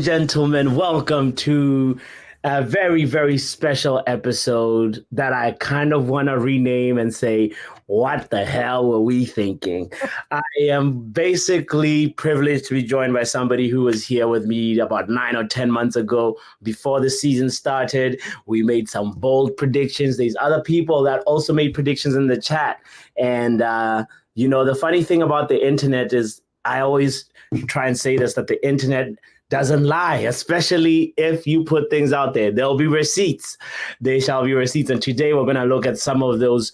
gentlemen, welcome to a very, very special episode that I kind of want to rename and say, what the hell were we thinking? I am basically privileged to be joined by somebody who was here with me about 9 or 10 months ago before the season started. We made some bold predictions. There's other people that also made predictions in the chat. And, the funny thing about the internet is I always try and say this, that the internet doesn't lie, especially if you put things out there. There'll be receipts. There shall be receipts. And today we're going to look at some of those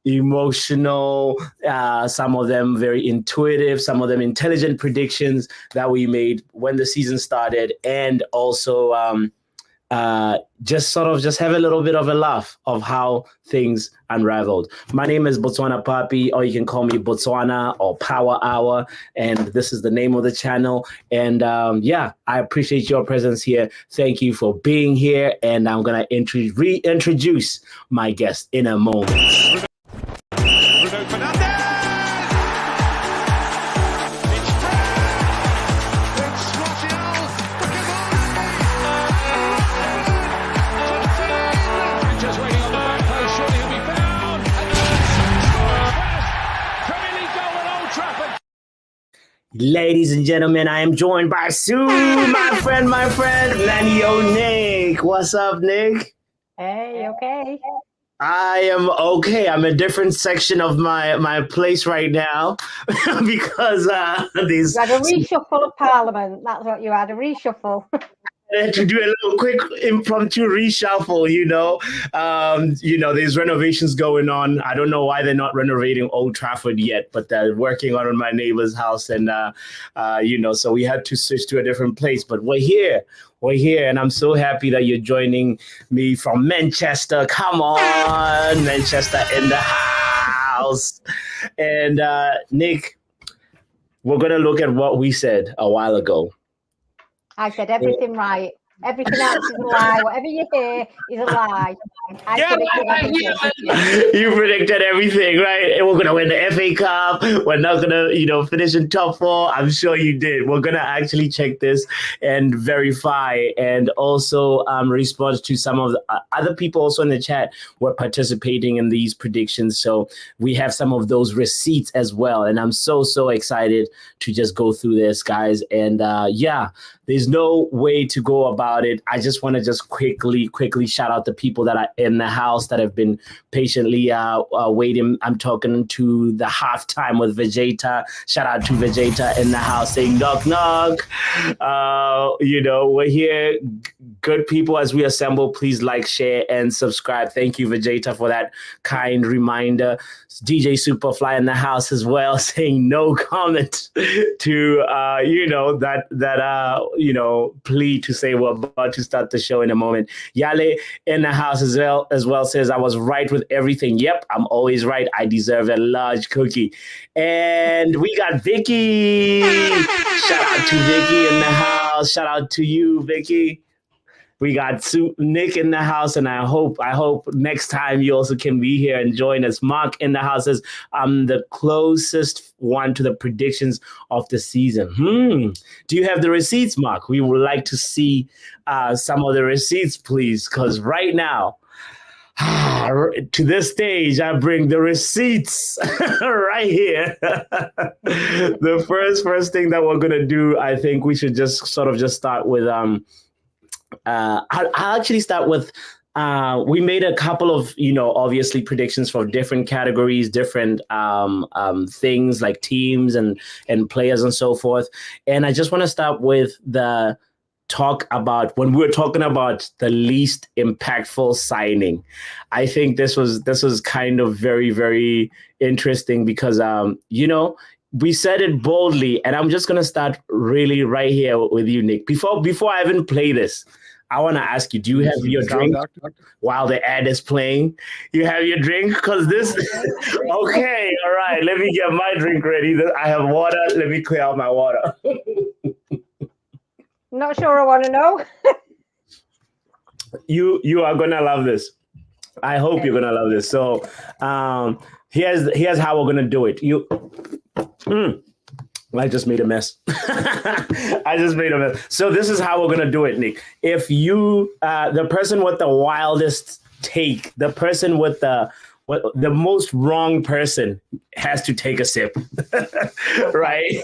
emotional, some of them very intuitive, some of them intelligent predictions that we made when the season started, and also just have a little bit of a laugh of how things unraveled. My name is Botswanapapi, or you can call me Botswana or Power Hour, and this is the name of the channel. And I appreciate your presence here. Thank you for being here, and I'm gonna reintroduce my guest in a moment. Ladies and gentlemen, I am joined by Sue, my friend, Nick. What's up, Nick? Hey, okay? I am okay. I'm in a different section of my place right now because these. You had a reshuffle of Parliament. That's what you had, a reshuffle. To do a little quick impromptu reshuffle, there's renovations going on. I don't know why they're not renovating Old Trafford yet, but they're working on my neighbor's house, and so we had to switch to a different place. But we're here, and I'm so happy that you're joining me from Manchester. Come on, Manchester in the house. And Nick, we're gonna look at what we said a while ago. I said everything right. Everything else is a lie. Whatever you hear is a lie. You predicted everything, right? And we're going to win the FA Cup. We're not going to, finish in top 4. I'm sure you did. We're going to actually check this and verify, and also respond to some of the other people also in the chat were participating in these predictions. So we have some of those receipts as well. And I'm so excited to just go through this, guys. And there's no way to go about it. I just want to just quickly shout out the people that are in the house that have been patiently waiting. I'm talking to the halftime with Vegeta. Shout out to Vegeta in the house saying knock knock. We're here. Good people, as we assemble, please like, share, and subscribe. Thank you, Vegeta, for that kind reminder. DJ Superfly in the house as well, saying no comment to plea to say we're about to start the show in a moment. Yale in the house as well says I was right with everything. Yep, I'm always right. I deserve a large cookie. And we got Vicky. Shout out to Vicky in the house. Shout out to you, Vicky. We got Nick in the house, and I hope next time you also can be here and join us. Mark in the house says, I'm the closest one to the predictions of the season. Do you have the receipts, Mark? We would like to see some of the receipts, please, because right now, to this stage, I bring the receipts right here. The first thing that we're going to do, I think we should just start with... I'll actually start with we made a couple of obviously predictions for different categories, different things like teams and players and so forth. And I just want to start with the talk about when we were talking about the least impactful signing. I think this was kind of very, very interesting because we said it boldly, and I'm just going to start really right here with you, Nick. Before I even play this, I want to ask you, do you have your drink while the ad is playing? You have your drink? Because this... Okay, all right. Let me get my drink ready. I have water. Let me clear out my water. Not sure I want to know. You are going to love this. I hope you're going to love this. So here's how we're going to do it. I just made a mess. I just made a mess. So this is how we're going to do it, Nick. If you, the person with the wildest take, the person with the most wrong person has to take a sip, right?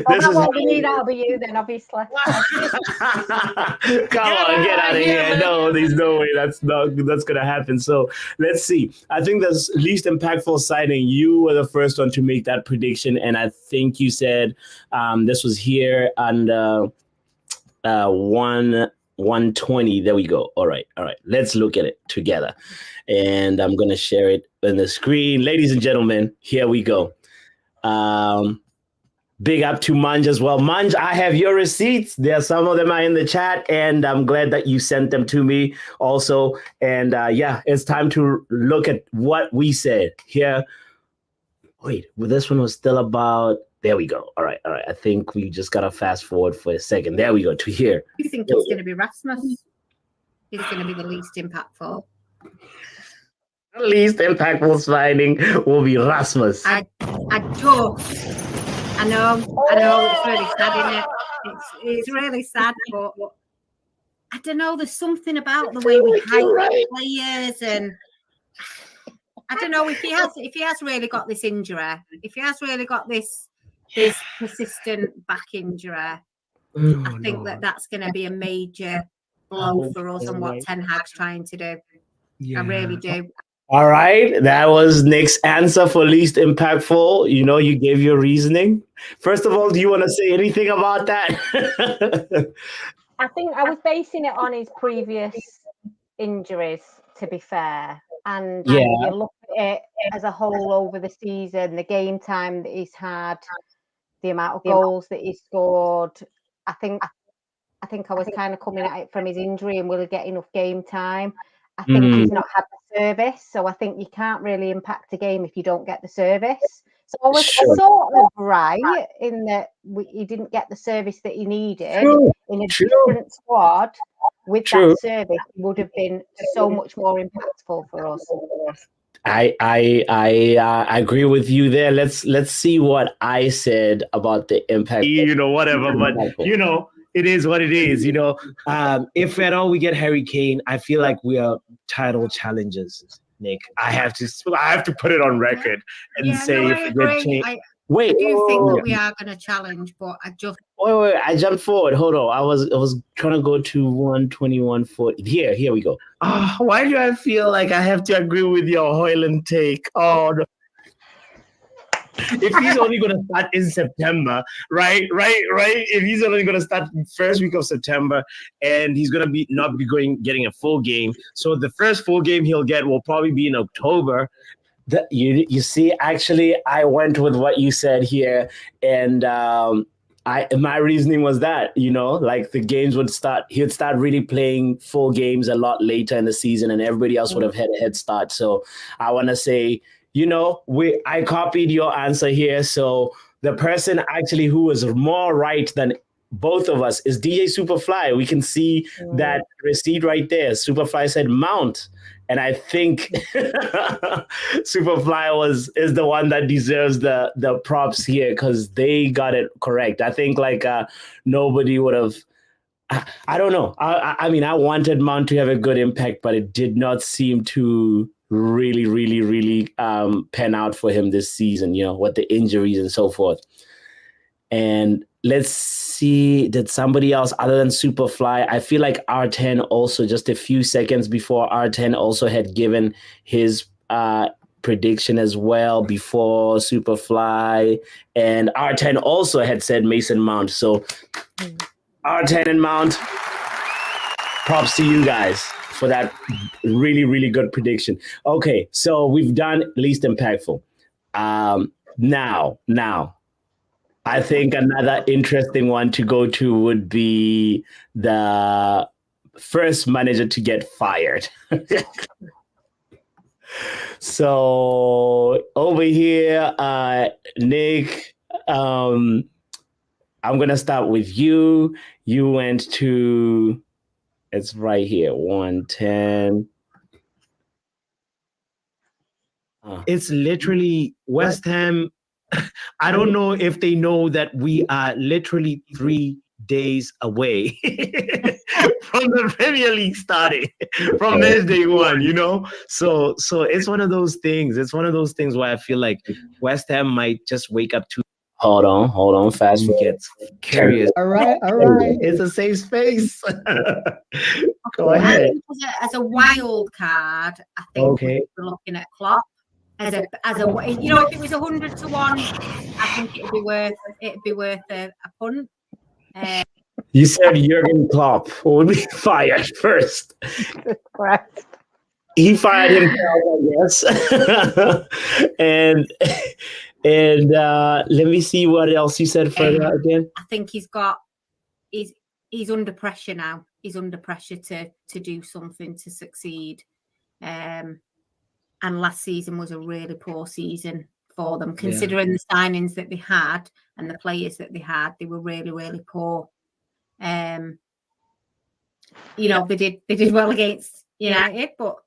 That'll be you then, obviously. Come on, get out of here! No, there's no way that's gonna happen. So let's see. I think the least impactful signing. You were the first one to make that prediction, and I think you said this was here on 120. There we go. All right. Let's look at it together. And I'm going to share it on the screen. Ladies and gentlemen, here we go. Big up to Manj as well. Manj, I have your receipts. Some of them are in the chat, and I'm glad that you sent them to me also. And it's time to look at what we said here. Wait, well, this one was still about... There we go. All right. I think we just got to fast forward for a second. There we go to here. You think it's going to be Rasmus? He's going to be the least impactful. The least impactful signing will be Rasmus. I know it's really sad, isn't it? It's really sad, but I don't know. There's something about the way we hype players, and I don't know if he has really got this injury. If he has really got this persistent back injury, I think that's going to be a major blow for us and what Ten Hag's trying to do. Yeah. I really do. All right, that was Nick's answer for least impactful. You gave your reasoning. First of all, do you want to say anything about that? I think I was basing it on his previous injuries, to be fair. And you look at it as a whole over the season, the game time that he's had, the amount of goals that he scored. I think I was kind of coming at it from his injury and will he get enough game time? I think he's not had the service, so I think you can't really impact a game if you don't get the service. So I was sort of right in that he didn't get the service that he needed in a different squad. With that service, it would have been so much more impactful for us. I agree with you there. Let's see what I said about the impact. Whatever, but it is what it is. If at all we get Harry Kane, I feel like we are title challengers. Nick, I have to put it on record and say if we get Kane. I do think that we are going to challenge, but I just... Wait, I jumped forward. Hold on. I was trying to go to 121.40. Here we go. Why do I feel like I have to agree with your Haaland take? Oh, no. If he's only going to start in September, right? If he's only going to start first week of September and he's going to not be getting a full game. So the first full game he'll get will probably be in October. You see, actually, I went with what you said here, and my reasoning was that, like the games he would start really playing full games a lot later in the season, and everybody else would have had a head start. So I want to say, I copied your answer here. So the person actually who was more right than both of us is DJ Superfly. We can see that receipt right there. Superfly said Mount. And I think Superfly is the one that deserves the props here because they got it correct. I think nobody would have. I don't know. I mean, I wanted Mount to have a good impact, but it did not seem to really, really, really pan out for him this season. With the injuries and so forth. And let's see, did somebody else other than Superfly? I feel like R10 also, just a few seconds before, R10 also had given his prediction as well before Superfly. And R10 also had said Mason Mount. So R10 and Mount, props to you guys for that really, really good prediction. Okay, so we've done least impactful. Now, I think another interesting one to go to would be the first manager to get fired. So over here, Nick, I'm going to start with you. You went to, it's right here, 110. It's literally West Ham I don't know if they know that we are literally 3 days away from the Premier League starting, from match day 1, you know? So it's one of those things. It's one of those things where I feel like West Ham might just wake up to. Hold on. Fast gets curious. All right. It's a safe space. Go ahead. As a wild card, I think we're looking at Klopp. As a if it was 100 to 1, I think it'd be worth a punt. You said Jurgen Klopp will be fired first. Correct. He fired himself, I guess. and let me see what else you said further again. I think he's under pressure now. He's under pressure to do something to succeed. And last season was a really poor season for them, considering the signings that they had and the players that they had. They were really, really poor. They did well against United, but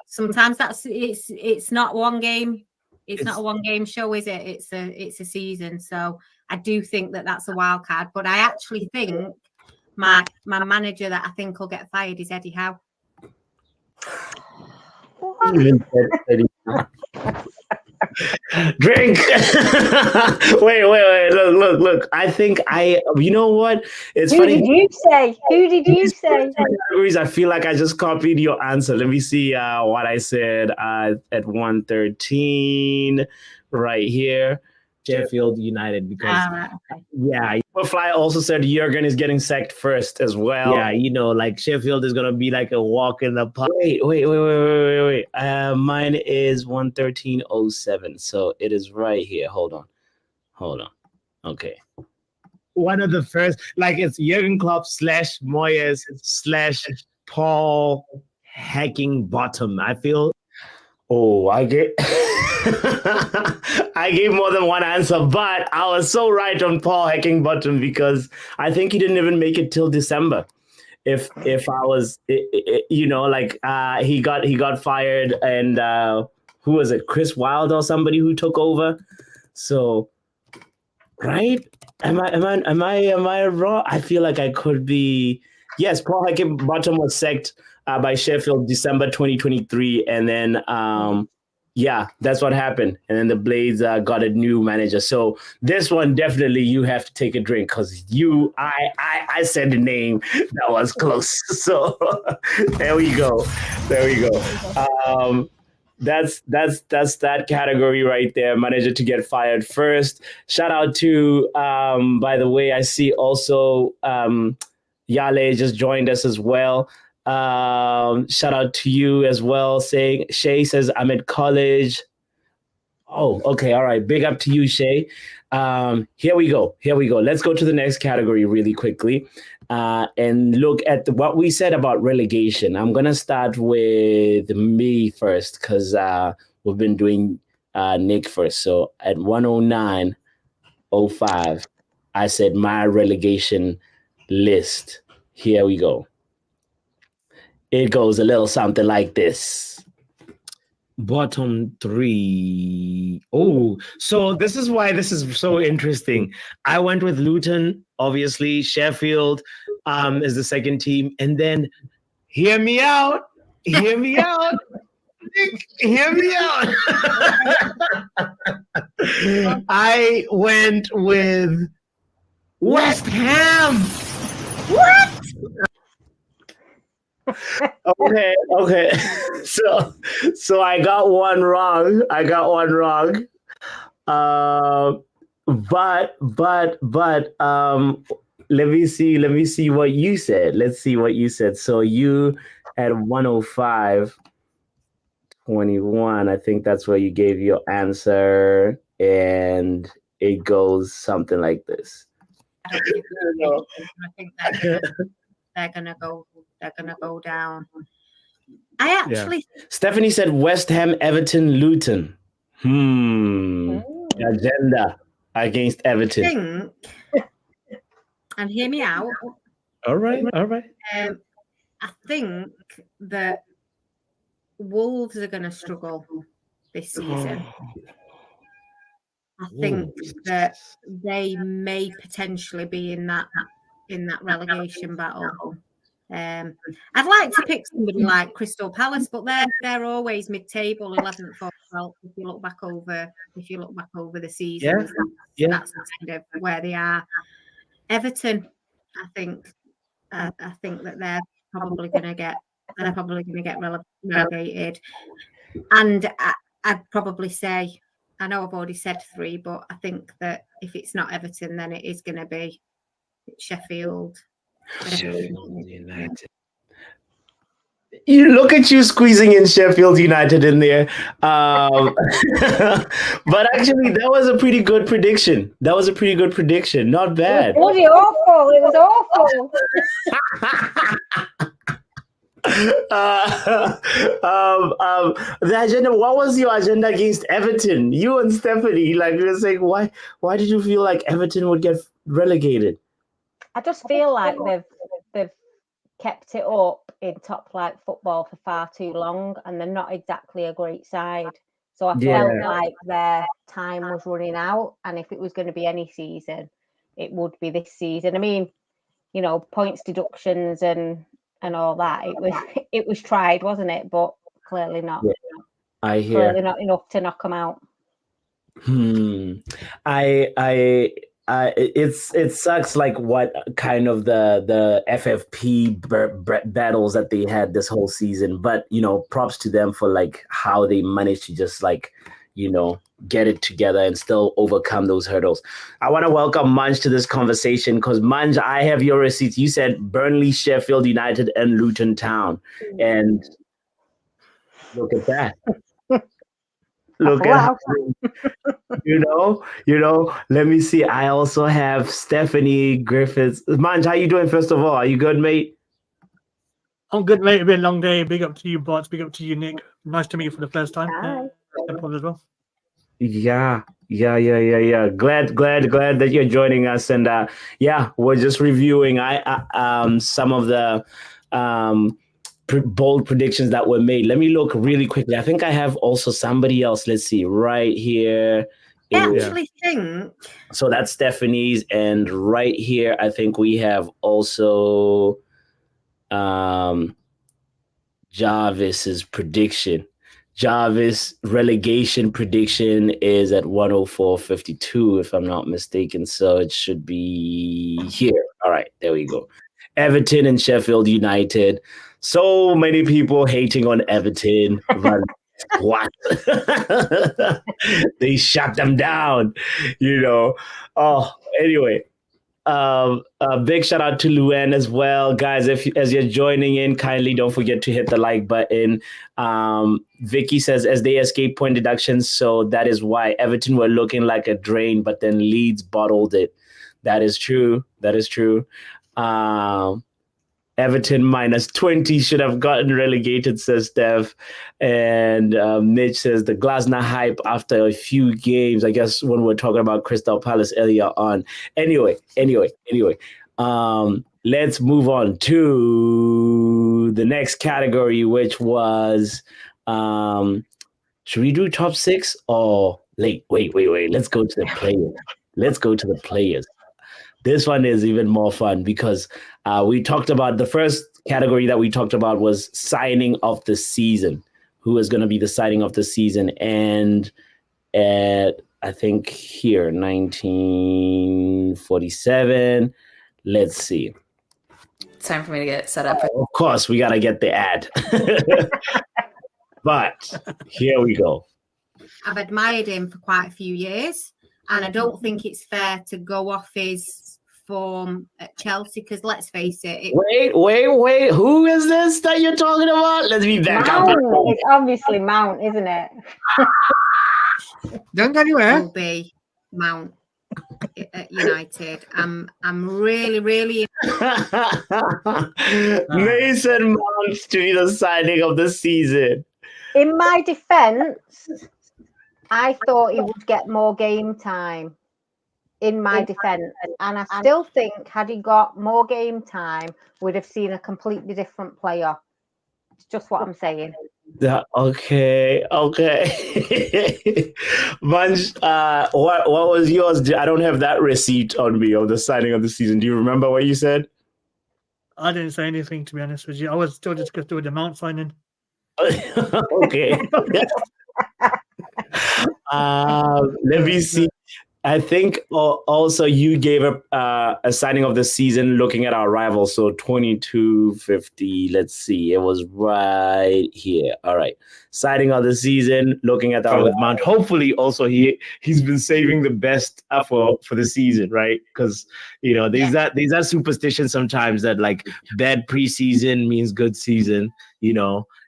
sometimes it's not one game. It's not a one game show, is it? It's a season. So I do think that's a wild card. But I actually think my manager that I think will get fired is Eddie Howe. Drink. wait. Look. I think you know what? It's funny. Who did you say? Categories, I feel like I just copied your answer. Let me see what I said at 113 right here. Sheffield United, because Fly also said Jurgen is getting sacked first as well. Yeah, like Sheffield is gonna be like a walk in the park. Wait. Mine is 113.07, so it is right here. Hold on. Okay. One of the first, it's Jurgen Klopp / Moyes / Paul Heckingbottom. I feel. Oh, I gave more than one answer, but I was so right on Paul Heckingbottom because I think he didn't even make it till December. If I was, he got fired, and who was it? Chris Wilde or somebody who took over. So, right? Am I wrong? I feel like I could be. Yes, Paul Heckingbottom was sacked by Sheffield December 2023, and then that's what happened. And then the Blades got a new manager. So this one definitely you have to take a drink because I said the name that was close. So there we go. That's that category right there. Manager to get fired first. Shout out to by the way, I see also Yale just joined us as well. Shout out to you as well. Shay says I'm at college. Oh, okay. All right. Big up to you, Shay. Here we go. Let's go to the next category really quickly and look at what we said about relegation. I'm going to start with me first because we've been doing Nick first. So at 109.05, I said my relegation list. Here we go. It goes a little something like this. Bottom 3. Oh, so this is why this is so interesting. I went with Luton, obviously. Sheffield is the second team. And then, hear me out. Nick, hear me out. I went with West Ham. What? Okay. So I got one wrong. But let me see what you said. Let's see what you said. So you at 105.21, I think that's where you gave your answer, and it goes something like this. I think they're gonna go down. I actually Stephanie said West Ham, Everton, Luton. Agenda against Everton. And hear me out. All right. I think that Wolves are going to struggle this season. I think that they may potentially be in that relegation battle. I'd like to pick somebody like Crystal Palace, but they're always mid-table, 11th or 12th. If you look back over the seasons, that's kind of where they are. Everton, I think that they're probably going to get relegated, and I'd probably say, I know I've already said 3, but I think that if it's not Everton, then it is going to be Sheffield United. You look at you squeezing in Sheffield United in there. But actually, that was a pretty good prediction. Not bad. It was awful. It was awful. The agenda. What was your agenda against Everton? You and Stephanie, like, you were saying, why did you feel like Everton would get relegated? I just feel like they've kept it up in top flight football for far too long, and they're not exactly a great side. So I felt like their time was running out, and if it was going to be any season, it would be this season. I mean, you know, points deductions and all that. It was tried, wasn't it? But clearly not. Yeah, I hear. Clearly not enough to knock them out. It sucks, like, what kind of the FFP battles that they had this whole season, but you know, props to them for like how they managed to just, like, you know, get it together and still overcome those hurdles. I want to welcome Manch to this conversation, because Manch, I have your receipts. You said Burnley, Sheffield United, and Luton Town, and look at that. Look at you know. Let me see. I also have Stephanie Griffiths. Manj, how you doing? First of all, are you good, mate? I'm good, mate. It's been a long day. Big up to you, Bots. Big up to you, Nick. Nice to meet you for the first time. As well. Yeah. Glad that you're joining us, and we're just reviewing some of the bold predictions that were made. Let me look really quickly. I think I have also somebody else. Let's see, right here. I actually think so. That's Stephanie's, and right here, I think we have also Jarvis's prediction. Jarvis relegation prediction is at 104.52, if I'm not mistaken. So it should be here. All right, there we go. Everton and Sheffield United. So many people hating on Everton. But what? They shut them down, you know. Oh, anyway. A big shout out to Luann as well, guys. As you're joining in, kindly don't forget to hit the like button. Vicky says, as they escape point deductions, so that is why Everton were looking like a drain, but then Leeds bottled it. That is true. Everton minus 20 should have gotten relegated, says Steph. And Mitch says the Glasner hype after a few games, I guess when we're talking about Crystal Palace earlier on. Anyway. Let's move on to the next category, which was, should we do top 6 or wait. Let's go to the players. This one is even more fun because we talked about the first category that we talked about was signing of the season. Who is going to be the signing of the season? And I think here, 1947. Let's see. It's time for me to get set up. Of course, we got to get the ad. But here we go. I've admired him for quite a few years, and I don't think it's fair to go off his form at Chelsea, because let's face it. Wait. Who is this that you're talking about? Let's be back up. It's obviously Mount, isn't it? Don't go anywhere. Will be Mount at United. I'm really Mason Mount to be the signing of the season. In my defense, I thought he would get more game time. In my defense, and I still think had he got more game time, we'd have seen a completely different player. It's just what I'm saying. Okay. Munch, what was yours? I don't have that receipt on me of the signing of the season. Do you remember what you said? I didn't say anything, to be honest with you. I was still just doing the Mount signing. Okay. Let me see. I think also you gave a signing of the season looking at our rivals. So 2250. Let's see. It was right here. All right. Signing of the season, looking at our with Mount. Hopefully, also he's been saving the best for the season, right? Because there's that superstition sometimes that like bad preseason means good season.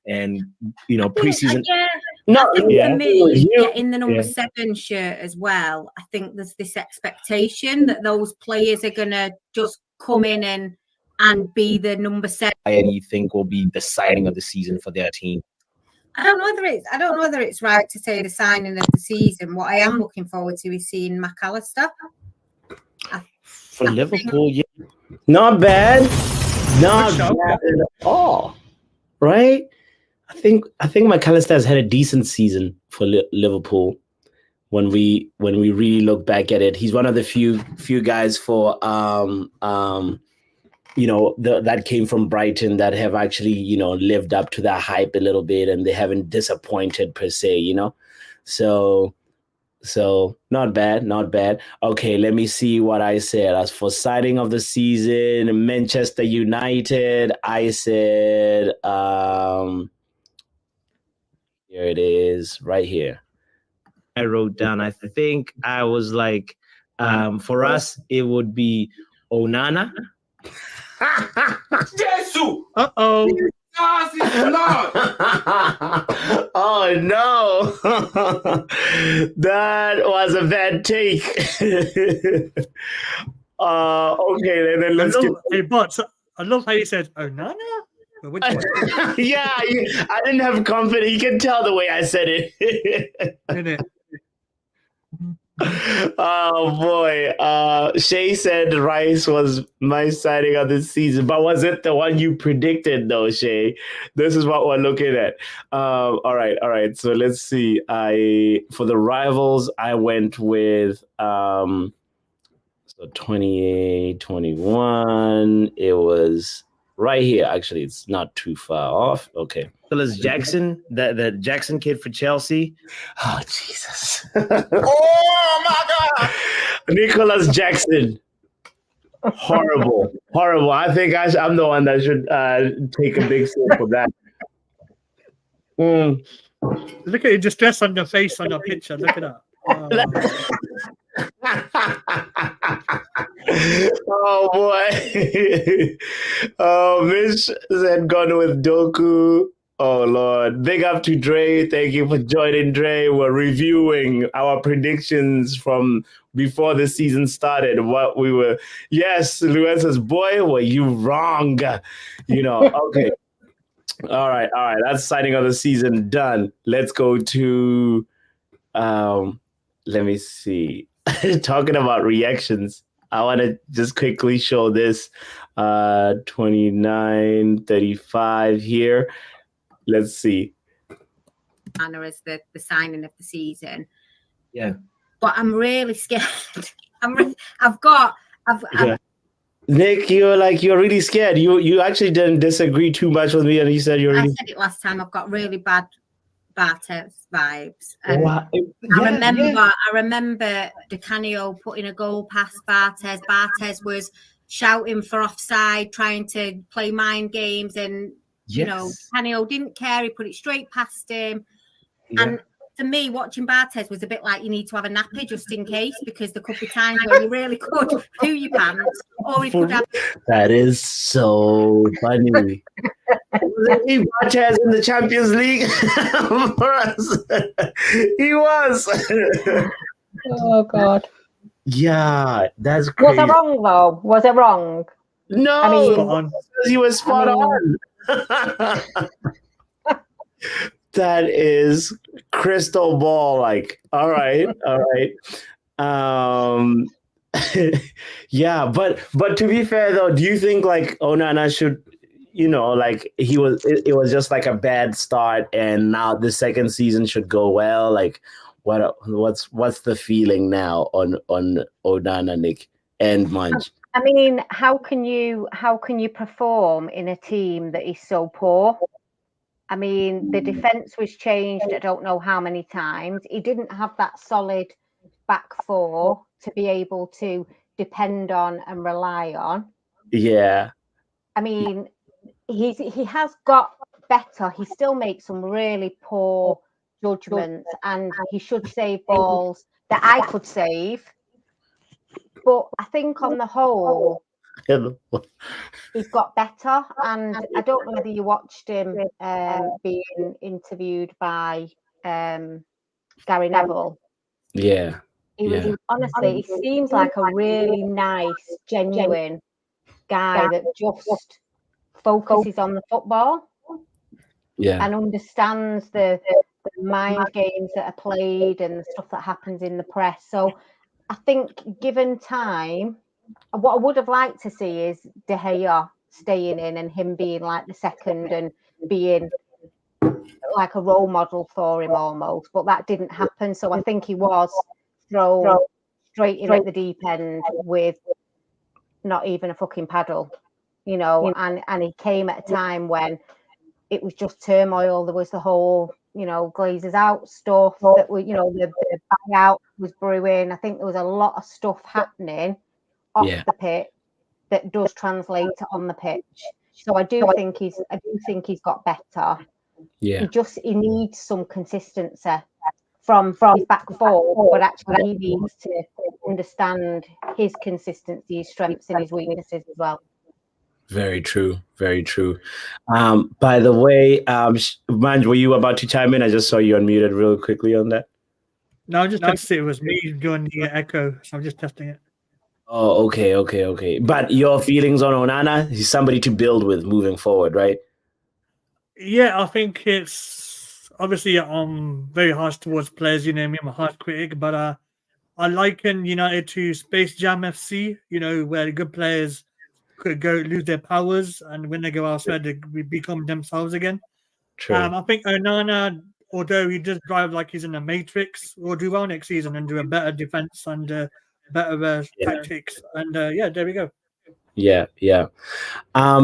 And preseason. I think for me, getting the number 7 shirt as well, I think there's this expectation that those players are going to just come in and be the number 7. And you think will be the signing of the season for their team? I don't know whether it's right to say the signing of the season. What I am looking forward to is seeing McAllister. For Liverpool, not bad. Not bad at all. Right? I think McAllister has had a decent season for Liverpool. When we really look back at it, he's one of the few guys for that came from Brighton that have actually lived up to that hype a little bit, and they haven't disappointed per se. So not bad. Okay, let me see what I said. As for signing of the season, Manchester United, I said here it is, right here. I wrote down, I think I was like, for us, it would be Onana. Jesus! Uh-oh. Oh, no. That was a bad take. Okay, then let's get... Hey, but I love how you said Onana. Which one? Yeah, I didn't have confidence. You can tell the way I said it. Oh boy. Shay said Rice was my signing of the season, but was it the one you predicted though, Shay? This is what we're looking at. All right. So let's see. For the rivals, I went with 28, 21. It was right here. Actually, it's not too far off. Okay. Nicholas Jackson, the Jackson kid for Chelsea. Oh, Jesus. Oh, my God. Nicholas Jackson. Horrible. I think I'm the one that should take a big sip of that. Look at the distress on your face on your picture. Look at that. Oh boy. Oh, Mitch had gone with Doku. Oh Lord. Big up to Dre. Thank you for joining, Dre. We're reviewing our predictions from before the season started. What we were. Yes, Luis says, boy, were you wrong. Okay. All right. That's signing of the season done. Let's go to let me see. Talking about reactions, I want to just quickly show this 29:35 here. Let's see. Anna as the signing of the season. Yeah. But I'm really scared. Nick, you're really scared. You actually didn't disagree too much with me, and you said you're really... I said it last time. I've got really bad Bartes vibes. And Wow. I remember Di Canio putting a goal past Bartes. Bartes was shouting for offside, trying to play mind games, and Di Canio didn't care. He put it straight past him. Yeah. And for me, watching Bartes was a bit like you need to have a nappy just in case, because there could be times where you really could poo your pants, or he could have... That is so funny. Bartes in the Champions League for us. He was. Oh God. Yeah, that's crazy. Was I wrong though? Was I wrong? No, I mean, he was spot on. That is crystal ball like. All right. Yeah, but to be fair though, do you think like Onana should like it was just like a bad start, and now the second season should go well. Like, what's the feeling now on Onana, Nic and Munch? I mean, how can you perform in a team that is so poor? I mean, the defense was changed I don't know how many times. He didn't have that solid back four to be able to depend on and rely on. Yeah. I mean, he has got better. He still makes some really poor judgments, and he should save balls that I could save. But I think on the whole, he's got better. And I don't know whether you watched him being interviewed by Gary Neville. Yeah. He was honestly, he seems like a really nice, genuine guy that just focuses on the football. Yeah. And understands the mind games that are played and the stuff that happens in the press. So I think given time, what I would have liked to see is De Gea staying in and him being like the second and being like a role model for him almost, but that didn't happen. So I think he was thrown straight in at the deep end with not even a fucking paddle, and he came at a time when it was just turmoil. There was the whole, Glazers out stuff that were, the buyout was brewing. I think there was a lot of stuff happening off the pitch that does translate on the pitch. So I do think he's got better. Yeah. He needs some consistency from his back four, but actually he needs to understand his consistency, his strengths and his weaknesses as well. Very true. Very true. By the way, Manj, were you about to chime in? I just saw you unmuted real quickly on that. No, I just had to say it was me doing the echo, so I'm just testing it. Oh, okay. But your feelings on Onana? He's somebody to build with moving forward, right? Yeah, I think it's obviously very harsh towards players. You know me, I'm a harsh critic, but I liken United to Space Jam FC. Where the good players could go lose their powers, and when they go outside, they become themselves again. True. I think Onana, although he does drive like he's in a Matrix, will do well next season and do a better defense and better tactics. And there we go. Yeah.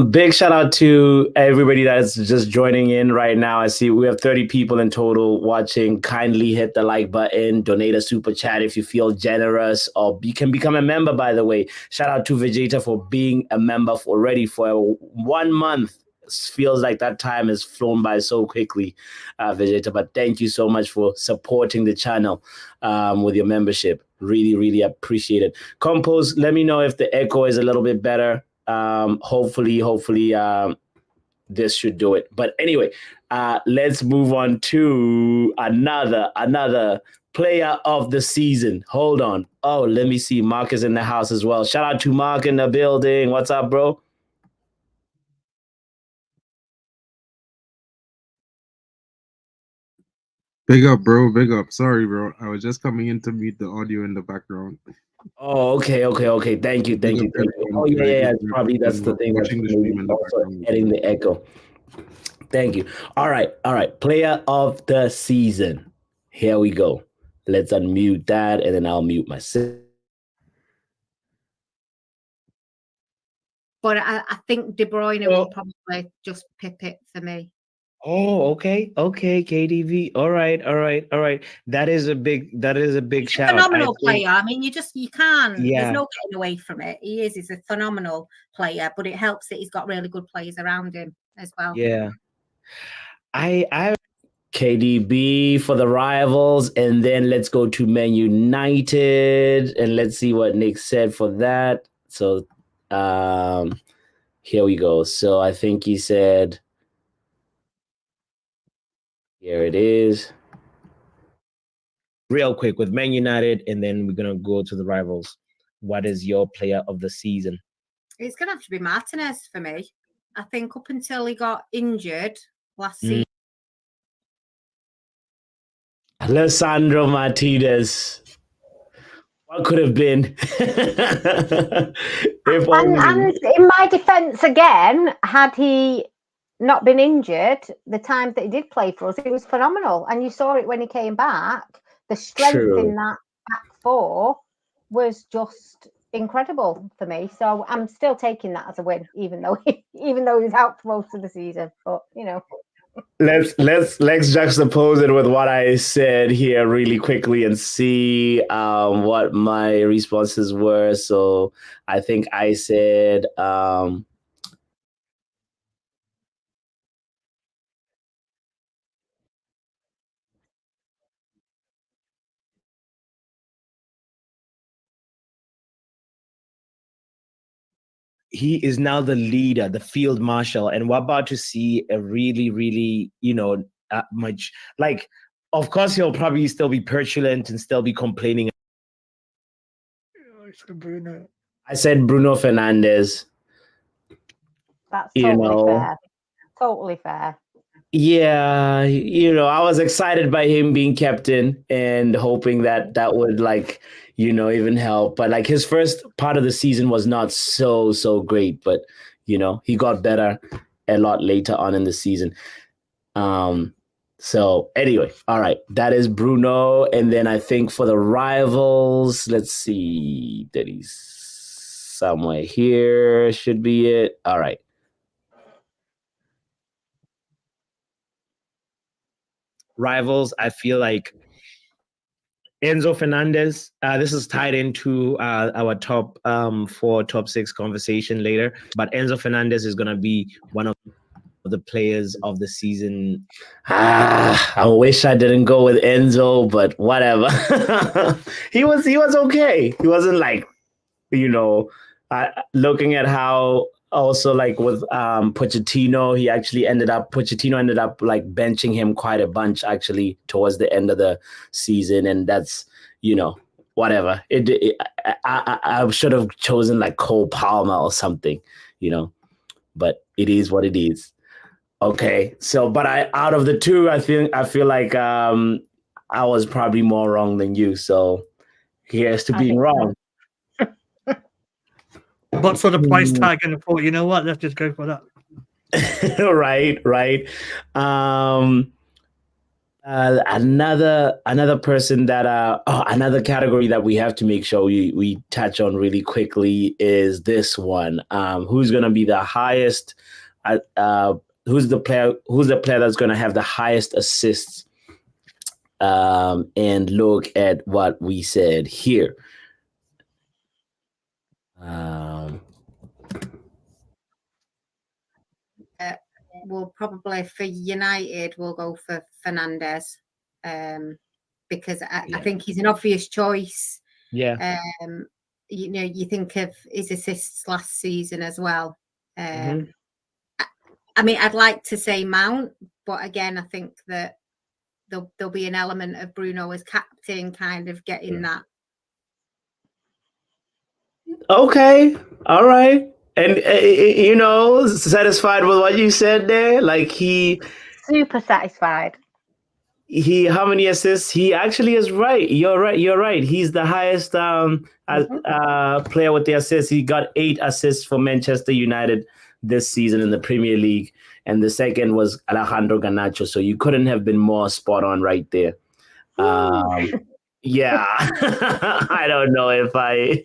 Big shout out to everybody that's just joining in right now. I see we have 30 people in total watching. Kindly hit the like button, donate a super chat if you feel generous, or you can become a member, by the way. Shout out to Vegeta for being a member already for 1 month. Feels like that time has flown by so quickly, Vegeta, but thank you so much for supporting the channel with your membership. Really appreciate it. Compose, let me know if the echo is a little bit better. Hopefully this should do it. But anyway, let's move on to another player of the season. Hold on. Oh, let me see. Mark is in the house as well. Shout out to Mark in the building. What's up, bro? Big up, bro. Big up. Sorry, bro. I was just coming in to mute the audio in the background. Oh, okay. Thank you. Oh, yeah. Probably that's the thing that's getting the echo. Thank you. All right. Player of the season. Here we go. Let's unmute that, and then I'll mute myself. But I think De Bruyne will probably just pip it for me. Oh, okay, KDV. All right. That is a big shout. Phenomenal player. I mean, you can't. Yeah. There's no getting away from it. He's a phenomenal player, but it helps that he's got really good players around him as well. Yeah. I KDB for the rivals, and then let's go to Man United, and let's see what Nic said for that. So, here we go. So I think he said. Here it is. Real quick with Man United, and then we're going to go to the rivals. What is your player of the season? It's going to have to be Martinez for me. I think up until he got injured last season. Alessandro Martinez. What could have been? If And only. in my defence again, had he not been injured, the times that he did play for us, it was phenomenal. And you saw it when he came back. The strength True. in that back four was just incredible for me. So I'm still taking that as a win, even though he's out for most of the season. But you know. Let's juxtapose it with what I said here really quickly and see what my responses were. So I think I said he is now the leader, the field marshal, and we're about to see a really, really, much like. Of course, he'll probably still be petulant and still be complaining. Bruno. I said Bruno Fernandes. That's totally fair. Totally fair. Yeah, I was excited by him being captain and hoping that would even help. But like his first part of the season was not so great, but he got better a lot later on in the season. So anyway, all right, that is Bruno. And then I think for the rivals, let's see, that he's somewhere here, should be it. All right. Rivals, I feel like Enzo Fernandez. This is tied into our top 4, top 6 conversation later. But Enzo Fernandez is going to be one of the players of the season. I wish I didn't go with Enzo, but whatever. He was okay. He wasn't like, looking at how also like with Pochettino, Pochettino ended up like benching him quite a bunch actually towards the end of the season, and that's whatever. I should have chosen like Cole Palmer or something, but it is what it is. Okay, so but out of the two, I feel like I was probably more wrong than you. So here's to being wrong. What sort of price tag and thought, you know what? Let's just go for that. Right. Another person that another category that we have to make sure we touch on really quickly is this one. Who's gonna be the highest? Who's the player that's gonna have the highest assists? And look at what we said here. We'll probably for United we'll go for Fernandes because I think he's an obvious choice. Yeah. You think of his assists last season as well. I mean, I'd like to say Mount, but again, I think that there'll be an element of Bruno as captain kind of getting that. Okay. All right. And, satisfied with what you said there? Like super satisfied. How many assists? He actually is right. You're right. He's the highest player with the assists. He got 8 assists for Manchester United this season in the Premier League. And the second was Alejandro Garnacho. So you couldn't have been more spot on right there. Yeah. I don't know if I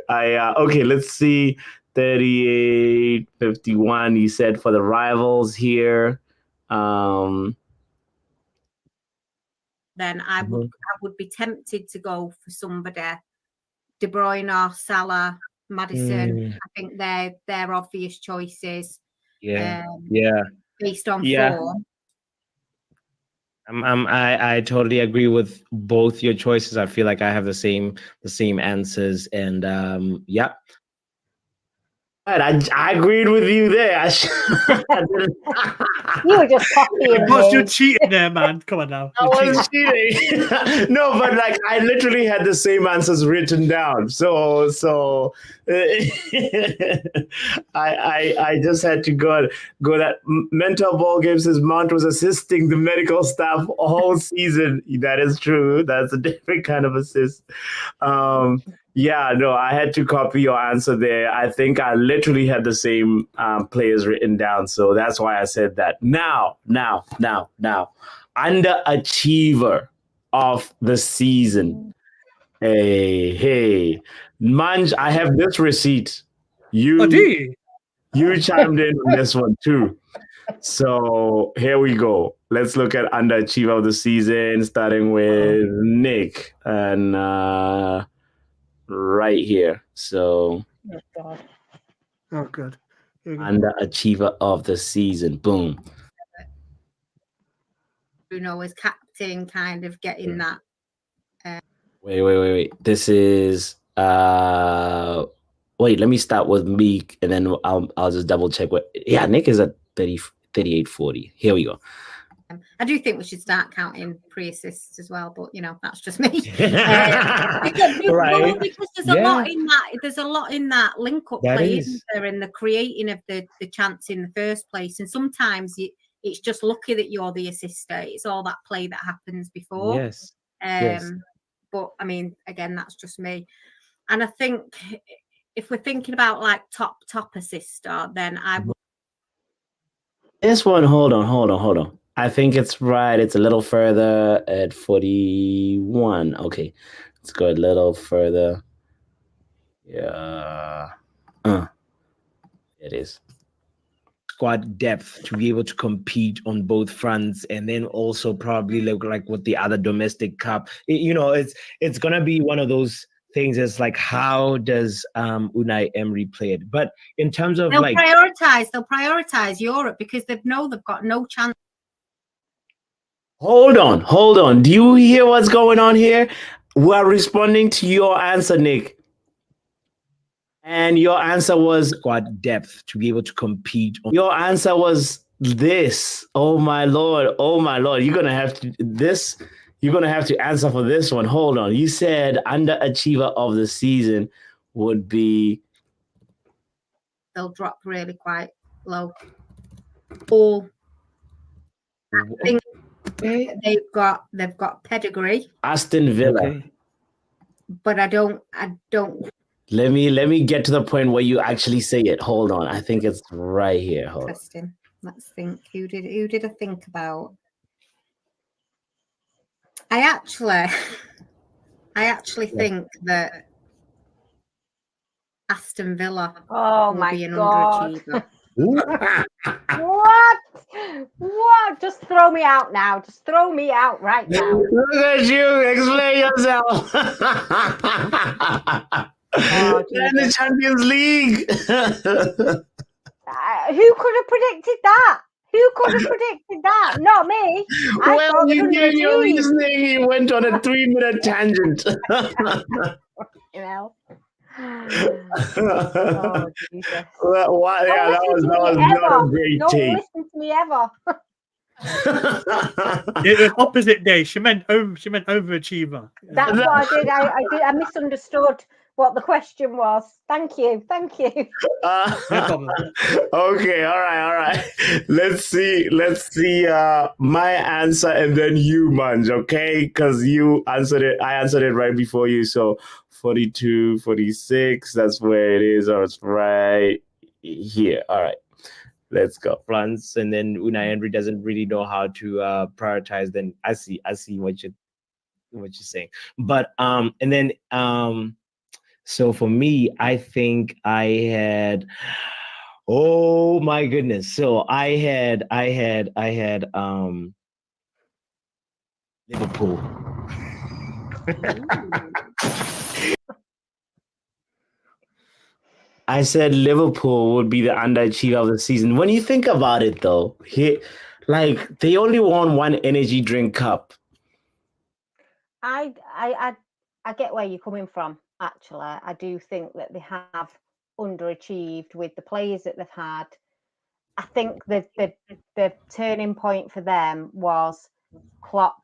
okay, let's see. 38, 51, he said for the rivals here. Then I would be tempted to go for somebody, De Bruyne or Salah, Maddison. I think they're obvious choices. Yeah. Based on form. I totally agree with both your choices. I feel like I have the same answers, and yeah. I agreed with you there. You were just copying Boss, you're me. cheating there, man. Come on now. I You're was cheating. No, but like I literally had the same answers written down. So I just had to go that mental ball games. His Mount was assisting the medical staff all season. That is true. That's a different kind of assist. Yeah, no, I had to copy your answer there. I think I literally had the same players written down. So that's why I said that. Now. Underachiever of the season. Hey. Manj, I have this receipt. Oh, do you? You chimed in on this one too. So here we go. Let's look at underachiever of the season, starting with Nick. And right here. So Oh, God. Oh, good. underachiever of the season. Boom. Bruno as captain, kind of getting that. Wait. This is wait, let me start with Meek and then I'll just double check what Nick is at 38-40. Here we go. I do think we should start counting pre-assists as well, but that's just me. Right. Because there's a lot in that. There's a lot in that link-up play, isn't there, and the creating of the chance in the first place. And sometimes it's just lucky that you're the assister. It's all that play that happens before. Yes. But I mean, again, that's just me. And I think if we're thinking about like top assister, then I would. This one, hold on. I think it's right. It's a little further at 41. Okay. Let's go a little further. Yeah. It is. Squad depth to be able to compete on both fronts, and then also probably look like with the other domestic cup. It's gonna be one of those things. It's like, how does Unai Emery play it? But in terms of they'll prioritize Europe because they've got no chance. Hold on. Do you hear what's going on here? We're responding to your answer, Nick. And your answer was squad depth to be able to compete. Your answer was this. Oh my lord. You're gonna have to answer for this one. Hold on. You said underachiever of the season would be. They'll drop really quite low. Or I think they've got pedigree. Aston Villa. Okay. But I don't. Let me get to the point where you actually say it. Hold on. I think it's right here. Interesting. Let's think. Who did I think about? I actually think that Aston Villa will be an underachiever. What? Just throw me out now. Just throw me out right now. Look at you. Explain yourself. In the Champions League. Who could have predicted that? Not me. Well, you gave your reasoning. He went on a 3-minute tangent. Oh, Jesus. Well, that was not a great take. Don't listen to me ever. It was opposite day. She meant overachiever. That's what I did. I misunderstood what the question was. Thank you. No problem. Okay, all right. Let's see my answer and then you, Manj, okay? Because you answered it. I answered it right before you. So 42, 46, that's where it is. Or it's right here. All right. Let's go. France, and then Unai Emery doesn't really know how to prioritize. Then I see what you're saying. But and then so for me, I think I had. Oh my goodness! So I had Liverpool. I said Liverpool would be the underachiever of the season. When you think about it, though, they only won one energy drink cup. I get where you're coming from. Actually, I do think that they have underachieved with the players that they've had. I think the turning point for them was Klopp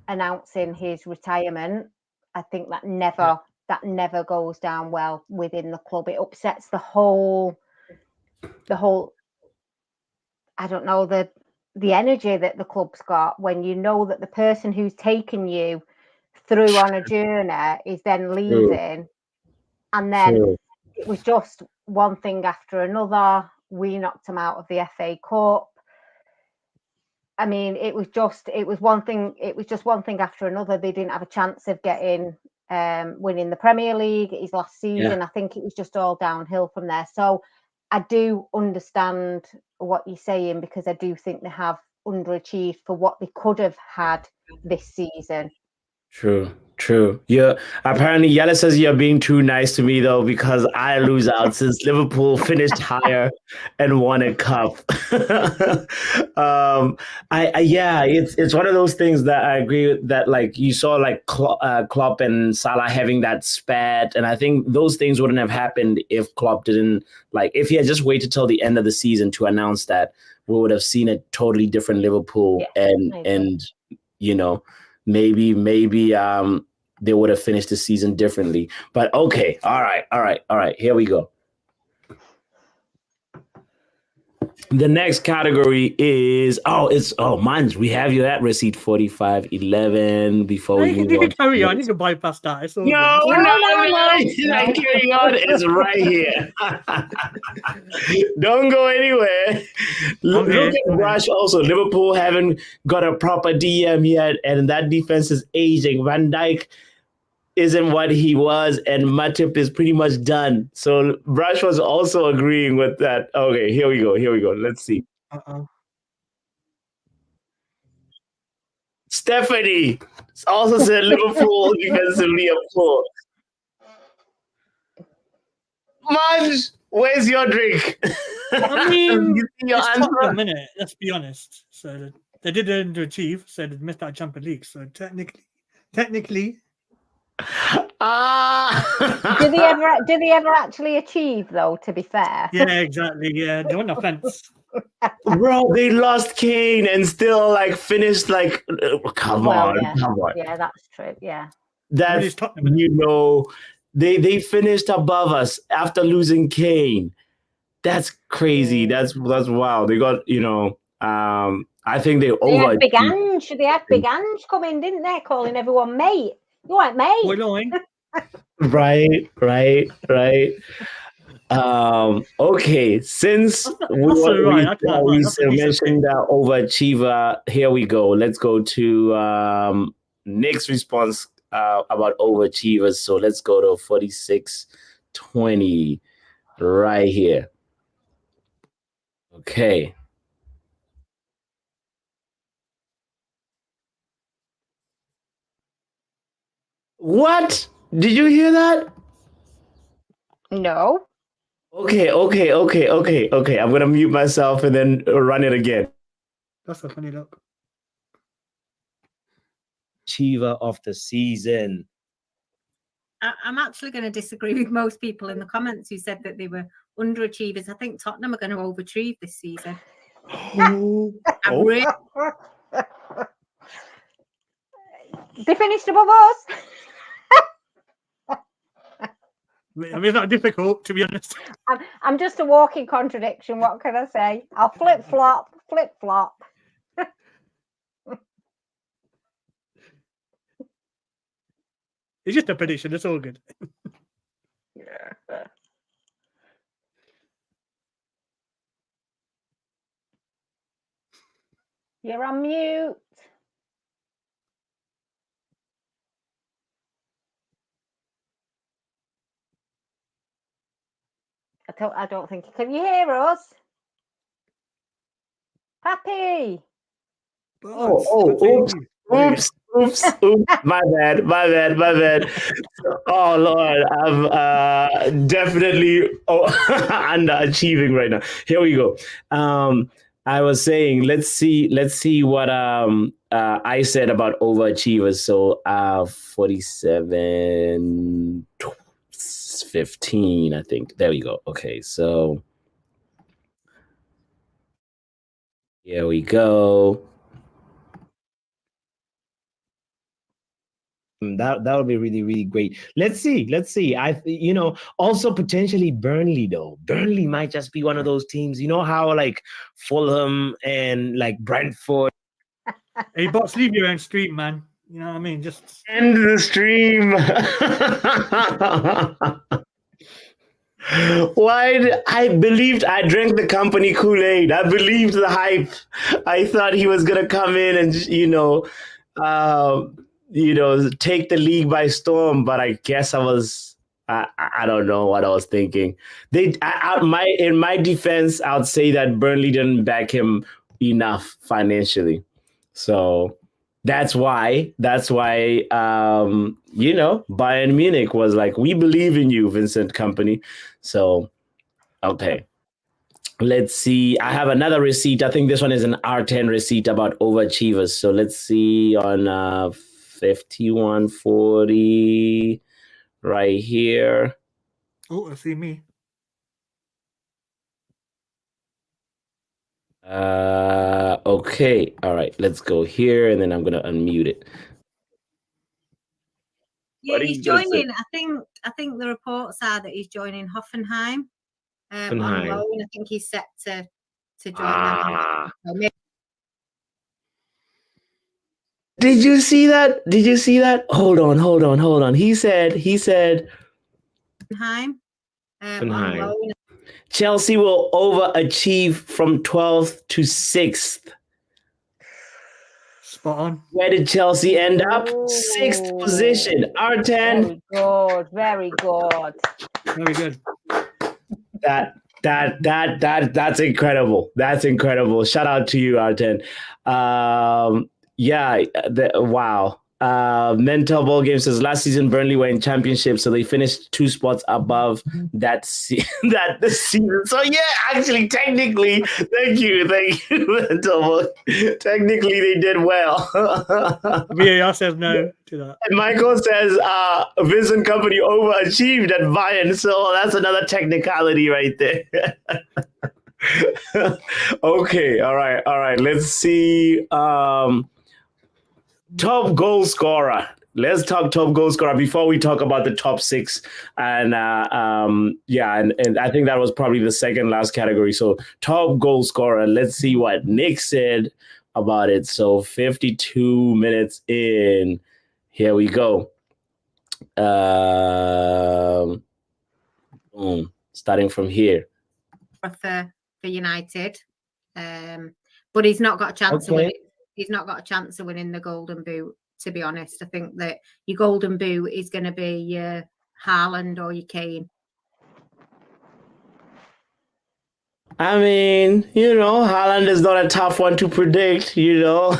announcing his retirement. I think that never goes down well within the club. It upsets the whole I don't know, the energy that the club's got when you know that the person who's taken you through on a journey is then leaving. And then it was just one thing after another. We knocked them out of the FA Cup. I mean, it was just one thing after another. They didn't have a chance of winning the Premier League his last season. Yeah. I think it was just all downhill from there. So I do understand what you're saying, because I do think they have underachieved for what they could have had this season. True. Yeah. Apparently, Yala says you're being too nice to me, though, because I lose out since Liverpool finished higher and won a cup. It's one of those things that I agree with. That, like, you saw like Klopp and Salah having that spat, and I think those things wouldn't have happened if Klopp didn't, like, if he had just waited till the end of the season to announce that. We would have seen a totally different Liverpool, and you know. Maybe they would have finished the season differently. But okay, all right. Here we go. The next category is mine's. We have you at receipt 4511. Before we move on, carry on. You can bypass that. It's all no. Carry on is right here. Don't go anywhere. Look at Rush. Also, Liverpool haven't got a proper DM yet, and that defense is aging. Van Dijk isn't what he was, and Matip is pretty much done. So Rush was also agreeing with that. Okay, here we go. Let's see. Stephanie also said Liverpool defensively up poor. Munch, where's your drink? I mean, it's Tottenham, innit? Let's be honest. So they didn't underachieve, so they missed out Champions League. So technically. Do they ever actually achieve, though, to be fair? Yeah, exactly. Yeah, they won the fence. Bro, they lost Kane and still like finished like come on. Yeah, that's true. Yeah. That's they finished above us after losing Kane. That's crazy. That's wild. They got, I think they had Big Ange. They had Big Ange come in, didn't they? Calling everyone mate. You like mate? We're lying. Right. Okay, since we mentioned that overachiever, here we go. Let's go to Nick's response about overachievers. So let's go to 4620 right here. Okay. What? Did you hear that? No. Okay. I'm gonna mute myself and then run it again. That's a funny look. Achiever of the season. I'm actually going to disagree with most people in the comments who said that they were underachievers. I think Tottenham are going to overachieve this season. They finished above us. I mean, it's not difficult, to be honest. I'm just a walking contradiction. What can I say? I'll flip flop. It's just a prediction. It's all good. Yeah. You're on mute. I don't think. Can you hear us? Pappy. Oops. My bad. Oh Lord, I'm definitely underachieving right now. Here we go. I was saying, let's see what I said about overachievers. So 47 15, I think. There we go. Okay, so here we go. That would be really, really great. Let's see. Also potentially Burnley though. Burnley might just be one of those teams. You know how like Fulham and like Brentford. Hey, bots, leave your own stream, man. You know what I mean? Just end the stream. Why? I believed. I drank the company Kool-Aid. I believed the hype. I thought he was gonna come in and take the league by storm. But I guess I was. I don't know what I was thinking. In my defense, I would say that Burnley didn't back him enough financially, so that's why Bayern Munich was like, we believe in you, Vincent Company. So okay, let's see. I have another receipt. I think this one is an R10 receipt about overachievers. So let's see on 5140 right here. I see me. Okay, all right, let's go here, and then I'm gonna unmute it. Yeah, he's joining. I think the reports are that he's joining Hoffenheim. On loan. I think he's set to join them. Did you see that? Hold on. He said Hoffenheim. On loan. Chelsea will overachieve from 12th to 6th. Spot on. Where did Chelsea end up? 6th position. R10. Very good. Very good. That's incredible. That's incredible. Shout out to you, R10. Wow. Mental Ball Game says last season Burnley were in championship, so they finished 2 spots above that season. So yeah, actually, technically, thank you, Mental Ball. Technically, they did well. VAR says no to that. And Michael says Vincent Company overachieved at Bayern, so that's another technicality right there. Okay, all right. Let's see. Top goal scorer. Let's talk top goal scorer before we talk about the top 6. And and I think that was probably the second last category. So top goal scorer. Let's see what Nick said about it. So 52 minutes in. Here we go. Starting from here. For United, but he's not got a chance to win it. He's not got a chance of winning the Golden Boot, to be honest. I think that your Golden Boot is going to be your Haaland or your Kane. I mean, Haaland is not a tough one to predict, Luan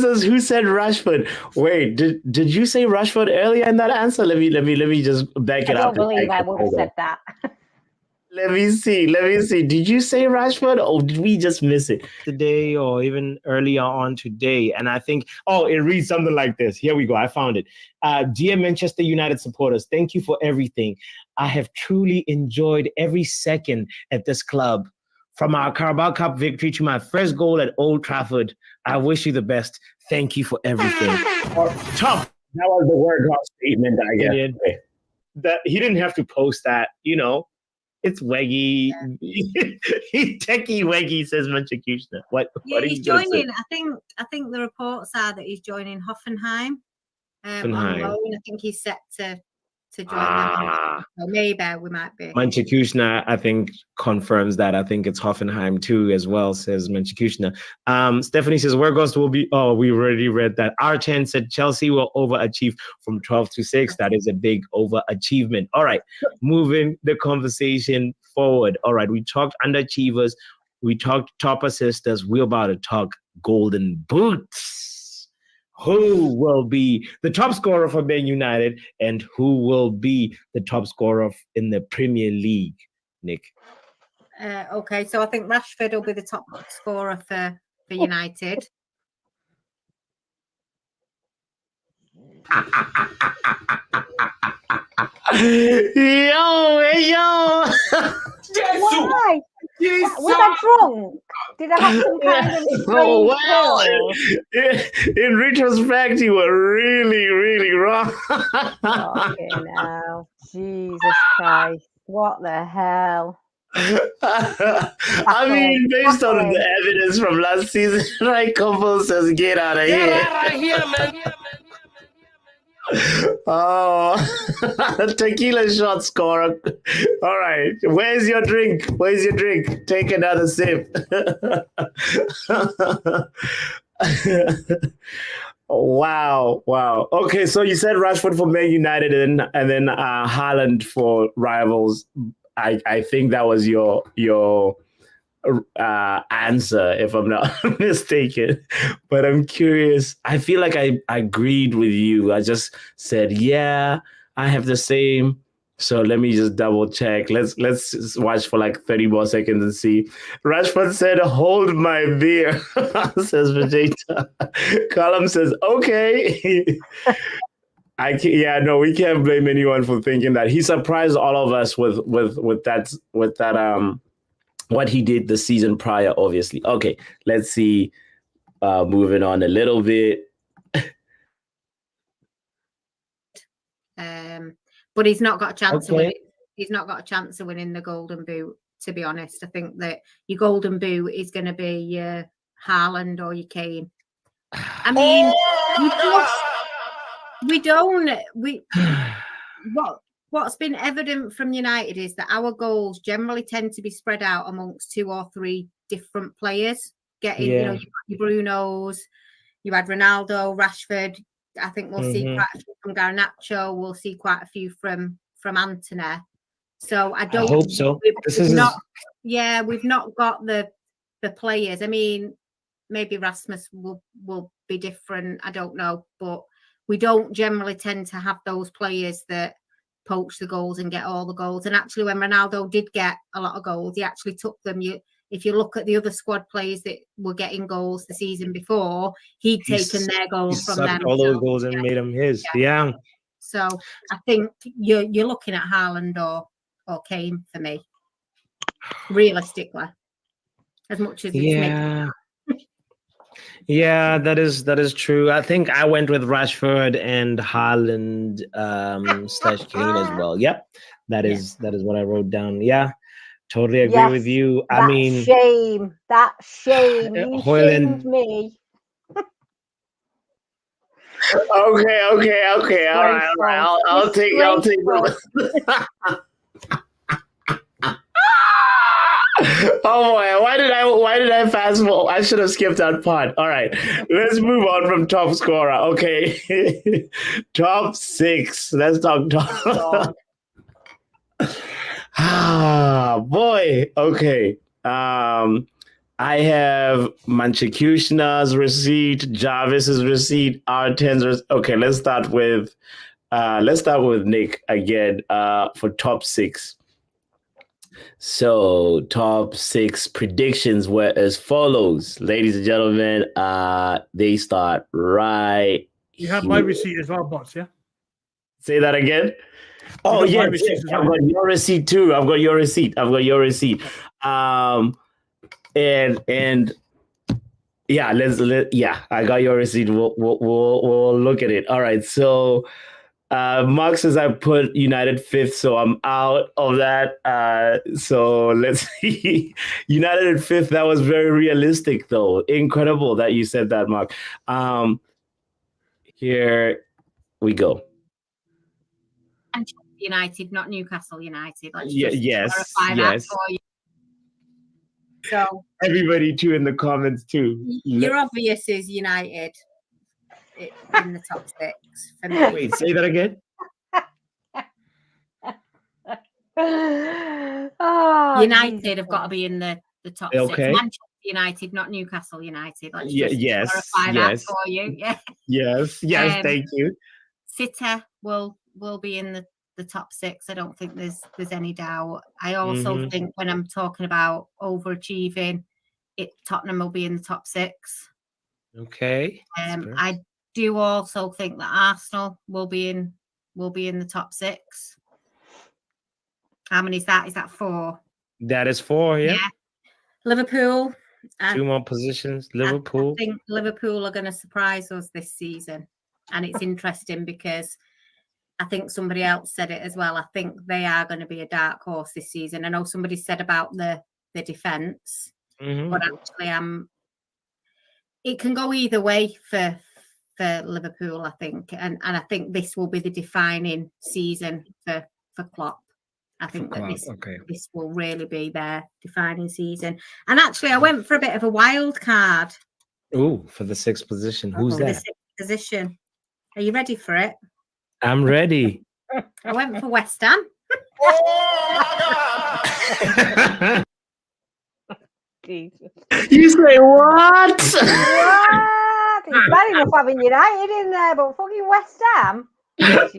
says, who said Rashford? Wait, did you say Rashford earlier in that answer? Let me just back it up. I don't believe I would have said that. Let me see. Did you say Rashford, or did we just miss it today, or even earlier on today? And I think, it reads something like this. Here we go. I found it. Dear Manchester United supporters, thank you for everything. I have truly enjoyed every second at this club. From our Carabao Cup victory to my first goal at Old Trafford, I wish you the best. Thank you for everything. Tough. That was the word statement, I guess. That he didn't have to post that, It's Weggy. Techie Weggy, says Manchester. What he's joining. I think the reports are that he's joining Hoffenheim. On loan. I think he's set to join them. Or maybe we might be. Manchester, I think, confirms that. I think it's Hoffenheim too, as well, says Manchester. Stephanie says, where Ghost will be. Oh, we already read that. R10 said Chelsea will overachieve from 12 to 6. That is a big overachievement. All right, moving the conversation forward. All right, we talked underachievers. We talked top assisters. We're about to talk golden boots. Who will be the top scorer for Man United, and who will be the top scorer in the Premier League, Nick? Okay, so I think Rashford will be the top scorer for United. Yo. Why? Was I drunk? Did I have some kind of strange pill? In retrospect, you were really, really wrong. Fucking hell. Jesus Christ. What the hell? I mean, based on the evidence from last season, right? Couple says, get out of here. Get out of here, man. Oh, tequila shot scorer. All right. Where's your drink? Where's your drink? Take another sip. Wow. Okay, so you said Rashford for Man United and then Haaland for rivals. I think that was your answer, if I'm not mistaken. But I'm curious. I feel like I agreed with you. I just said, yeah, I have the same. So let me just double check. Let's watch for like 30 more seconds and see. Rashford said, hold my beer, says Vegeta. Column says, okay. We can't blame anyone for thinking that. He surprised all of us with that what he did the season prior, obviously. Okay, let's see. Moving on a little bit. But he's not got a chance to win it. He's not got a chance of winning the Golden Boot, to be honest. I think that your Golden Boot is going to be your Haaland or your Kane. I mean, what's been evident from United is that our goals generally tend to be spread out amongst 2 or 3 different players. Getting, your Brunos, you had Ronaldo, Rashford. I think we'll see quite a few from Garnacho. We'll see quite a few from Antony. So I hope so. We've not got the players. I mean, maybe Rasmus will be different. I don't know, but we don't generally tend to have those players that poach the goals and get all the goals. And actually, when Ronaldo did get a lot of goals, he actually took them. If you look at the other squad players that were getting goals the season before, he'd taken their goals from them. All those goals and made them his. Yeah. So I think you're looking at Haaland or Kane for me, realistically, as much as it's Yeah, that is true. I think I went with Rashford and Haaland / Kane as well. Yep, that is what I wrote down. Yeah, totally agree with you. I mean, that shame. You shamed me. Okay. All right. I'll take. Oh boy, why did I fast forward? I should have skipped that part. All right, let's move on from top scorer. Okay, top 6. Let's talk top. Boy. Okay. I have Manchesterunited's receipt, Jarvis's receipt, R10's receipt. Okay, let's start with Nic again for top 6. So top 6 predictions were as follows, ladies and gentlemen. They start right. You have my receipt as well, bots. Yeah. Say that again. Oh yeah, I've got your receipt too. I've got your receipt. And yeah, I got your receipt. We'll look at it. All right, so Mark says I put United 5th, so I'm out of that. So let's see. United at 5th, that was very realistic though. Incredible that you said that, Mark. Here we go. United, not Newcastle United. Yes. For you. So everybody too in the comments too. Your obvious is United in the top 6 for me. Wait, say that again. United have got to be in the top 6. Manchester United, not Newcastle United. Yes. That for you. Yeah. Yes. Thank you. City will be in the top 6. I don't think there's any doubt. I also think when I'm talking about overachieving, Tottenham will be in the top 6. Okay. I do you also think that Arsenal will be in the top 6? How many is that? Is that 4? That is 4, yeah. Liverpool. 2 more positions. Liverpool. I think Liverpool are going to surprise us this season. And it's interesting because I think somebody else said it as well. I think they are going to be a dark horse this season. I know somebody said about the defence, but actually it can go either way for Liverpool, I think. And I think this will be the defining season for Klopp. I think that this will really be their defining season. And actually, I went for a bit of a wild card. Ooh, for the 6th position. Who's that? The 6th position. Are you ready for it? I'm ready. I went for West Ham. Oh my God! Jesus. You say what? What? It's bad enough having United in there, but fucking West Ham. Jesus.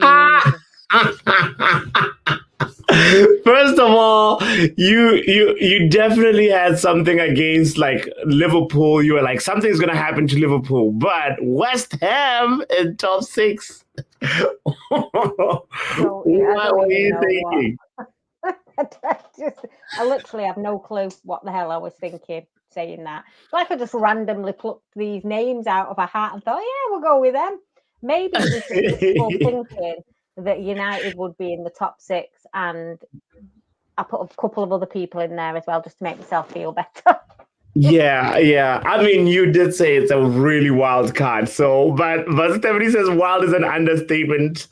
First of all, you definitely had something against like Liverpool. You were like, something's gonna happen to Liverpool, but West Ham in top 6. What were you thinking? I literally have no clue what the hell I was thinking saying that. Like I just randomly plucked these names out of a hat and thought, yeah, we'll go with them. Maybe it was just wishful thinking that United would be in the top 6, and I put a couple of other people in there as well just to make myself feel better. Yeah. I mean, you did say it's a really wild card. So, but Stephanie says wild is an understatement.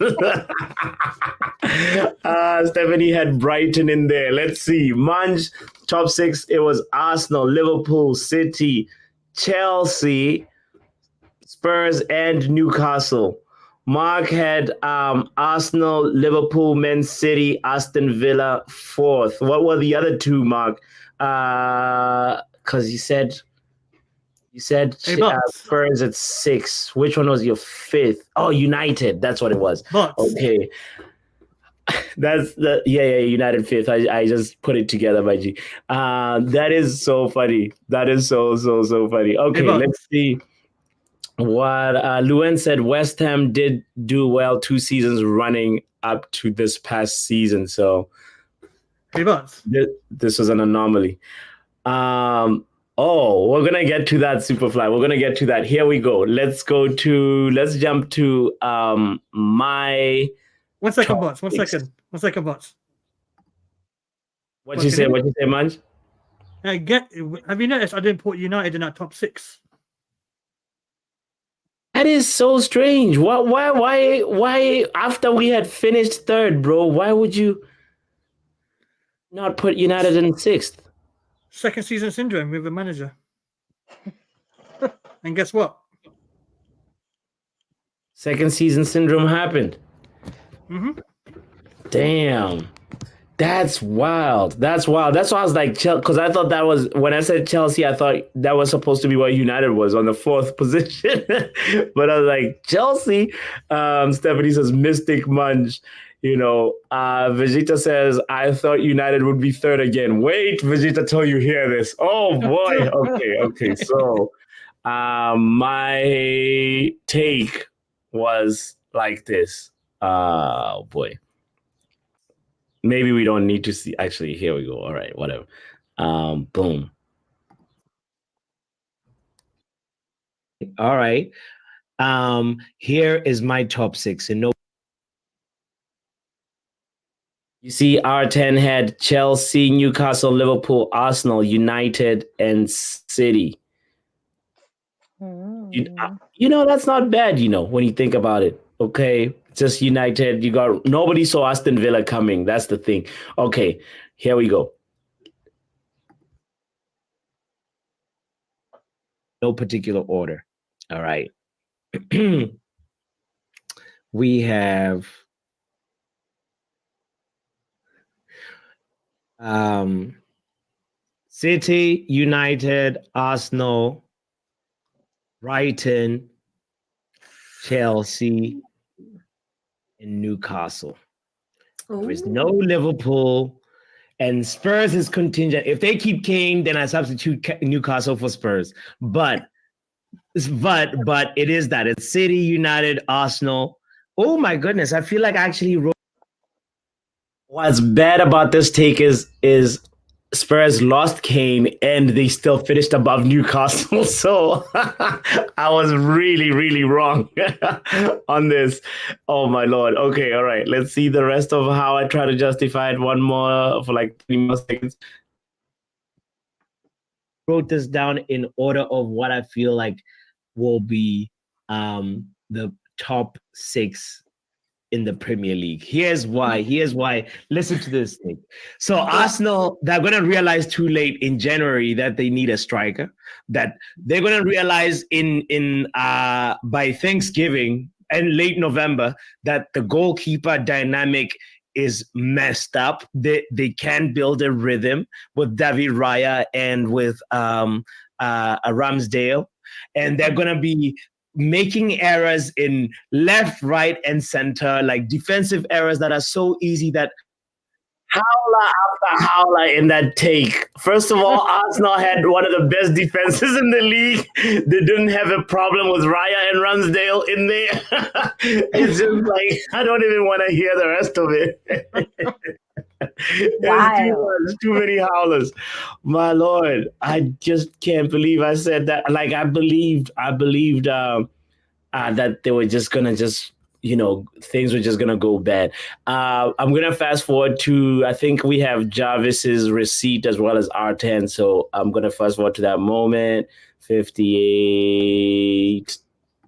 Stephanie had Brighton in there. Let's see. Munch, top 6. It was Arsenal, Liverpool, City, Chelsea, Spurs, and Newcastle. Mark had Arsenal, Liverpool, Man City, Aston Villa, 4th. What were the other 2, Mark? Because you said Spurs at 6. Which one was your 5th? Oh, United. That's what it was. Okay. That's the United 5th. I just put it together, my G. That is so funny. That is so funny. Okay, let's see. What Luen said, West Ham did do well 2 seasons running up to this past season. So this was an anomaly. We're going to get to that, Superfly. We're going to get to that. Here we go. Let's jump to my... One second, bots. One second, bots. What you say, Manj? Have you noticed I didn't put United in that top 6? That is so strange. Why after we had finished 3rd, bro, why would you not put United in 6th? Second season syndrome with the manager. And guess what? Second season syndrome happened. Damn. That's wild. That's why I was like, because I thought that was, when I said Chelsea, I thought that was supposed to be what United was on the 4th position. But I was like, Chelsea. Stephanie says, Mystic Munch. Vegeta says, I thought United would be 3rd again. Wait, Vegeta, till you hear this. Oh, boy. Okay. So my take was like this. Oh, boy. Maybe we don't need to see. Actually, here we go. All right, whatever. Boom. All right. Here is my top 6. And you see, R10 had Chelsea, Newcastle, Liverpool, Arsenal, United, and City. That's not bad, when you think about it. Okay, just United. You got nobody saw Aston Villa coming. That's the thing. Okay, here we go. No particular order. All right. We have City, United, Arsenal, Brighton, Chelsea, and Newcastle. There is no Liverpool, and Spurs is contingent. If they keep Kane, then I substitute Newcastle for Spurs. But But it is that. It's City, United, Arsenal. Oh my goodness. I feel like I actually wrote. What's bad about this take is Spurs lost Kane and they still finished above Newcastle. So I was really, really wrong on this. Oh my Lord. Okay, all right. Let's see the rest of how I try to justify it one more for like 3 more seconds. Wrote this down in order of what I feel like will be the top 6 in the Premier League. Here's why. Listen to this thing. So Arsenal, they're going to realize too late in January that they need a striker. That they're going to realize in by Thanksgiving and late November that the goalkeeper dynamic is messed up. They can build a rhythm with David Raya and with a Ramsdale, and they're going to be making errors in left, right, and center, like defensive errors that are so easy that howler after howler in that take. First of all, Arsenal had one of the best defenses in the league. They didn't have a problem with Raya and Ramsdale in there. It's just like, I don't even want to hear the rest of it. Wow. There's too much, too many howlers. My Lord, I just can't believe I said that. Like I believed that they were just gonna things were just gonna go bad. I'm gonna fast forward to, I think we have Jarvis's receipt as well as R10. So I'm gonna fast forward to that moment. 58.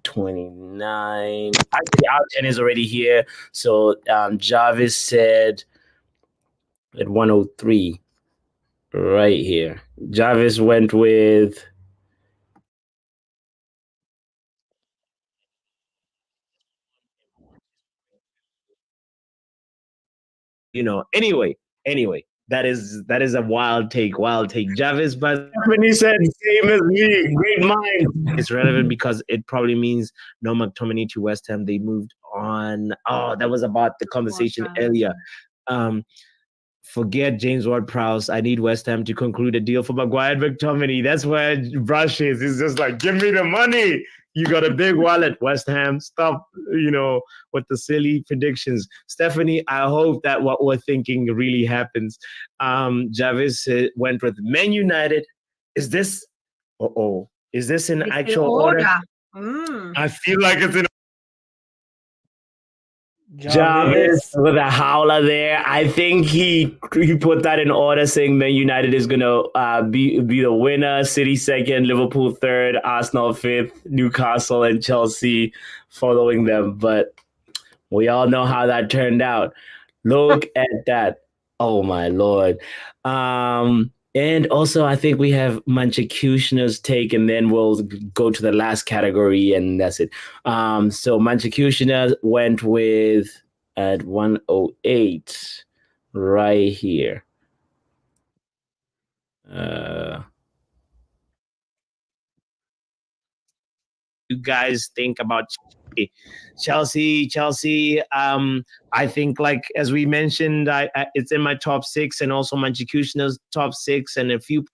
29. Actually, R10 is already here. So Jarvis said at 103 right here. Jarvis went with anyway, that is a wild take. Jarvis, but when he said same as me, great mind. It's relevant because it probably means no McTominay to West Ham. They moved on. Oh, that was about the conversation earlier. Forget James Ward-Prowse. I need West Ham to conclude a deal for Maguire and McTominay. That's where Brush is. He's just like, give me the money. You got a big wallet, West Ham. Stop, with the silly predictions. Stephanie, I hope that what we're thinking really happens. Jarvis went with Man United. Is this? Is this in actual order? I feel like it's in. Jarvis with a howler there. I think he put that in order, saying Man United is gonna be the winner, City second, Liverpool third, Arsenal fifth, Newcastle and Chelsea following them. But we all know how that turned out. Look at that. Oh my Lord. And also, I think we have Manchester's take, and then we'll go to the last category, and that's it. So Manchester went with at 108 right here. You guys think about Chelsea? I think, like as we mentioned, it's in my top 6, and also Manchester's top 6, and a few.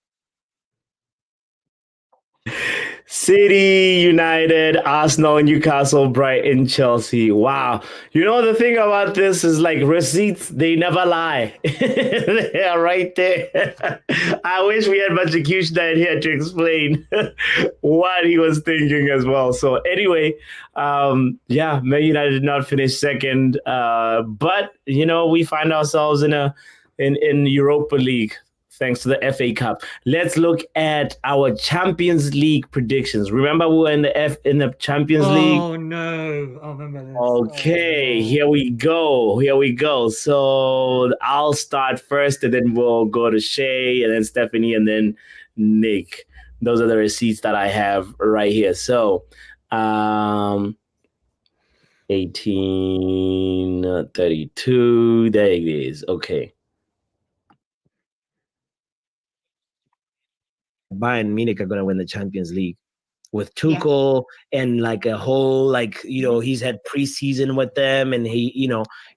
City, United, Arsenal, Newcastle, Brighton, Chelsea. Wow. The thing about this is, like, receipts, they never lie. They are right there. I wish we had Manchester here to explain what he was thinking as well. So anyway, Man United did not finish second. But, we find ourselves in Europa League, thanks to the FA Cup. Let's look at our Champions League predictions. Remember, we were in the Champions League. Oh no, I remember this. Okay, Here we go. So I'll start first, and then we'll go to Shay, and then Stephanie, and then Nick. Those are the receipts that I have right here. So 1832. There it is. Okay. Bayern Munich are going to win the Champions League with Tuchel and like a whole, he's had preseason with them, and he,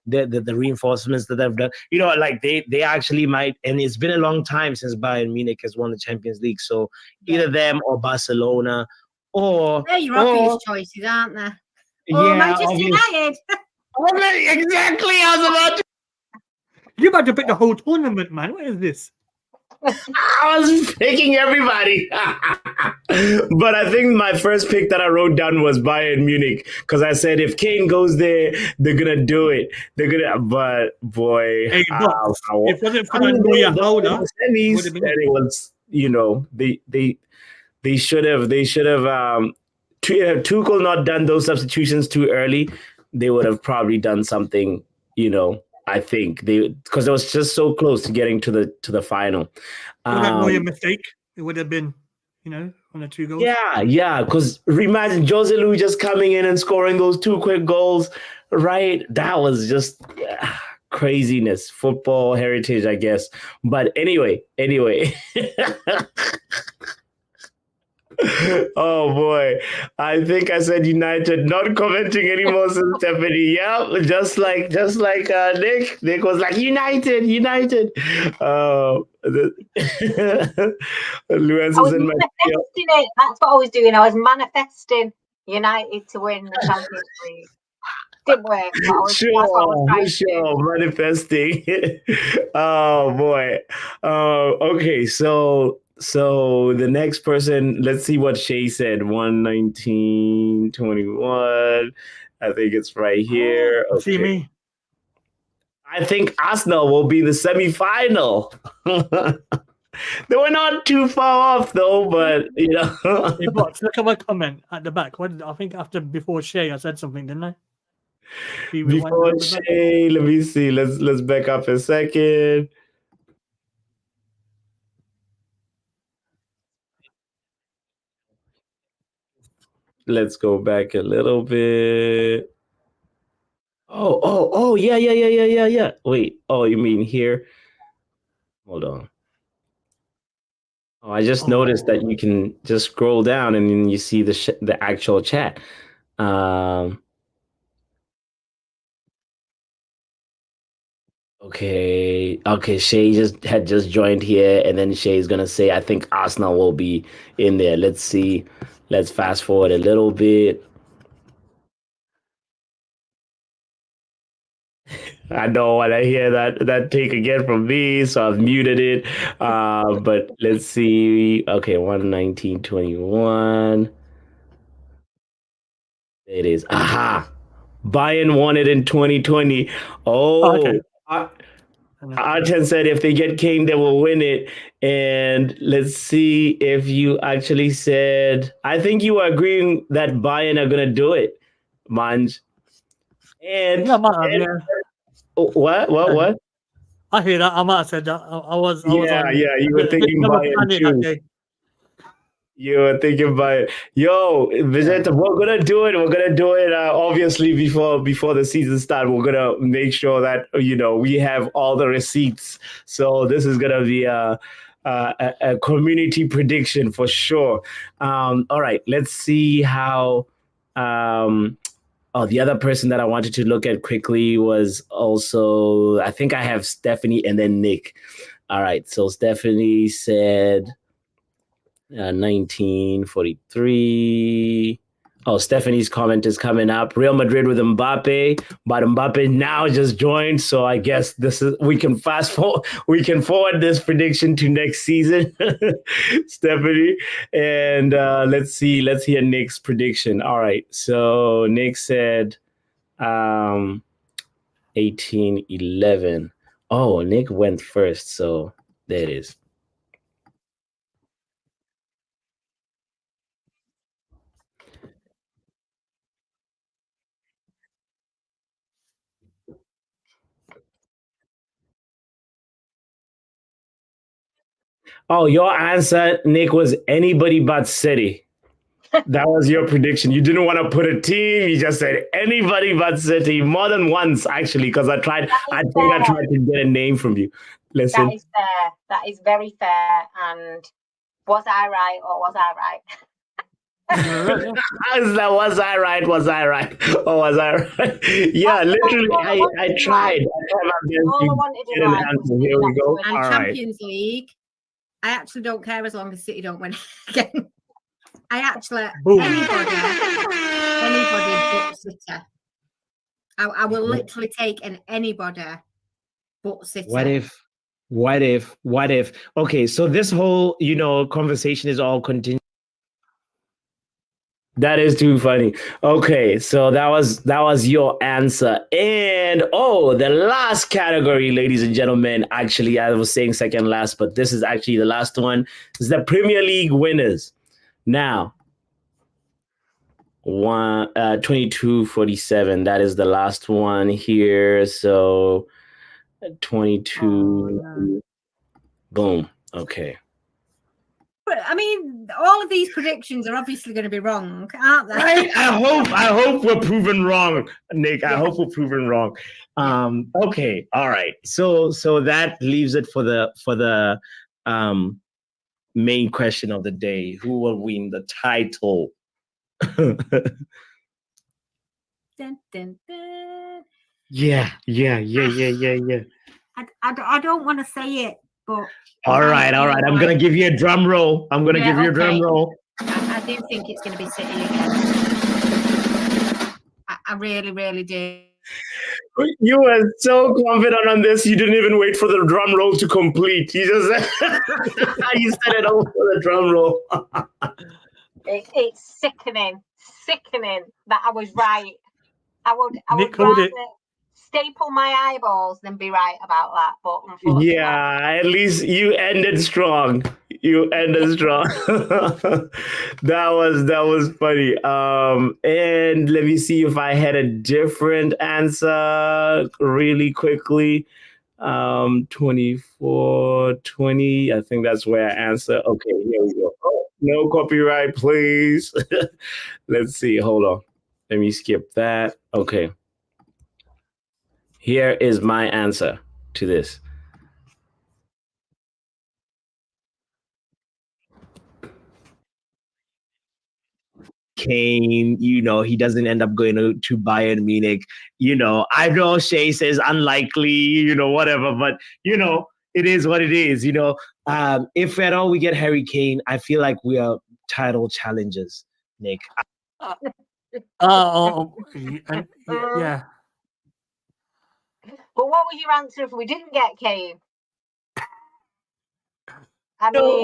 the reinforcements that they've done, they actually might, and it's been a long time since Bayern Munich has won the Champions League. So either them or Barcelona They're your obvious choices, aren't they? Manchester United. Exactly. I was about to. You're about to pick the whole tournament, man. What is this? I was picking everybody. But I think my first pick that I wrote down was Bayern Munich because I said if Kane goes there, they're going to do it. But boy. Hey, if it wasn't for that Neuer howler, it was, they should have Tuchel not done those substitutions too early, they would have probably done something, I think because it was just so close to getting to the final. That Neuer mistake, it would have been, on the 2 goals. Yeah. Because imagine Jose Lu just coming in and scoring those 2 quick goals, right? That was just craziness, football heritage, I guess. But anyway. Oh boy, I think I said United. Not commenting anymore, since Stephanie. Yeah, just like Nick. Nick was like United. Lewis is in my. It. That's what I was doing. I was manifesting United to win the Champions League. Didn't work. Sure, manifesting. Oh boy. Okay, so the next person, let's see what Shay said. 119-21. I think it's right here. Okay. See me. I think Arsenal will be the semi-final. They were not too far off though, but Hey, Bots, look at my comment at the back. I think before Shay, I said something, didn't I? Before Shay, let me see. Let's back up a second. Let's go back a little bit. Oh, yeah. Wait, you mean here? Hold on. Oh, I just noticed that you can just scroll down and then you see the actual chat. Okay. Shay had just joined here, and then Shay's gonna say, I think Arsenal will be in there. Let's see. Let's fast forward a little bit. I don't want to hear that take again from me, so I've muted it. But let's see. Okay, 119-21. It is. Aha! Bayern won it in 2020. Okay. Archen said if they get Kane, they will win it. And let's see if you actually said, I think you were agreeing that Bayern are going to do it, Manj. And what? I hear that. I might have said that. I was. You were thinking Bayern too. You were thinking about yo, Vegeta, we're gonna do it. We're gonna do it. Obviously, before the season starts, we're gonna make sure that we have all the receipts. So this is gonna be a community prediction for sure. All right, let's see how. The other person that I wanted to look at quickly was also, I think I have Stephanie and then Nick. All right, so Stephanie said 1943. Oh, Stephanie's comment is coming up. Real Madrid with Mbappe, but Mbappe now just joined, so I guess we can forward this prediction to next season, Stephanie. And let's hear Nick's prediction. All right, so Nick said 1811. Oh, Nick went first, so there it is. Oh, your answer, Nick, was anybody but City. That was your prediction. You didn't want to put a team. You just said anybody but City. More than once, actually, because I tried to get a name from you. Listen. That is fair. That is very fair. And was I right or was I right? Was I right? Or was I right? Yeah, literally, I tried. Here we go. And Champions League, I actually don't care as long as City don't win again. I actually Boom. anybody but City. I will literally take anybody but City. What if? Okay, so this whole, conversation is all contingent. That is too funny. Okay, so that was your answer. And the last category, ladies and gentlemen, actually, I was saying second last, but this is actually the last one, is the Premier League winners. Now, 22-47, that is the last one here. So 22, boom. Okay. But I mean, all of these predictions are obviously going to be wrong, aren't they? Right? I hope we're proven wrong, Nick. I hope we're proven wrong. Okay, all right. So that leaves it for the main question of the day: who will win the title? Dun, dun, dun. Yeah. I don't want to say it, but All right. I'm gonna give you a drum roll. I do think it's going to be City again. I really, really do. You were so confident on this. You didn't even wait for the drum roll to complete. You just you said it over the drum roll. It's sickening that I was right. I would rather staple my eyeballs than be right about that. But unfortunately, yeah, at least you ended strong. That was funny. And let me see if I had a different answer really quickly. 24-20. I think that's where I answer. Okay, here we go. Oh, no copyright, please. Let's see. Hold on. Let me skip that. Okay. Here is my answer to this. Kane, he doesn't end up going to Bayern Munich. I know Shay says unlikely, whatever, but it is what it is. If at all we get Harry Kane, I feel like we are title challengers, Nick. Yeah. But what was your answer if we didn't get Kane?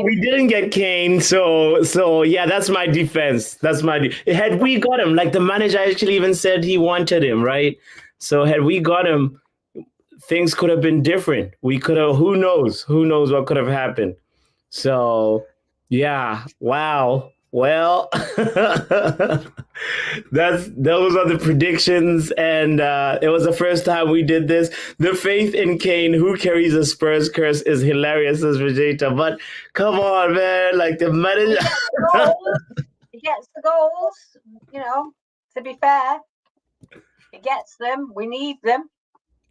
We didn't get Kane, so yeah, that's my defense. Had we got him, like the manager actually even said he wanted him, right? So had we got him, things could have been different. We could have, who knows what could have happened. So yeah, wow. Well, those are the predictions, and it was the first time we did this. The faith in Kane, who carries a Spurs curse, is hilarious, says Vegeta. But come on, man, like the manager. He gets the goals. To be fair, he gets them. We need them.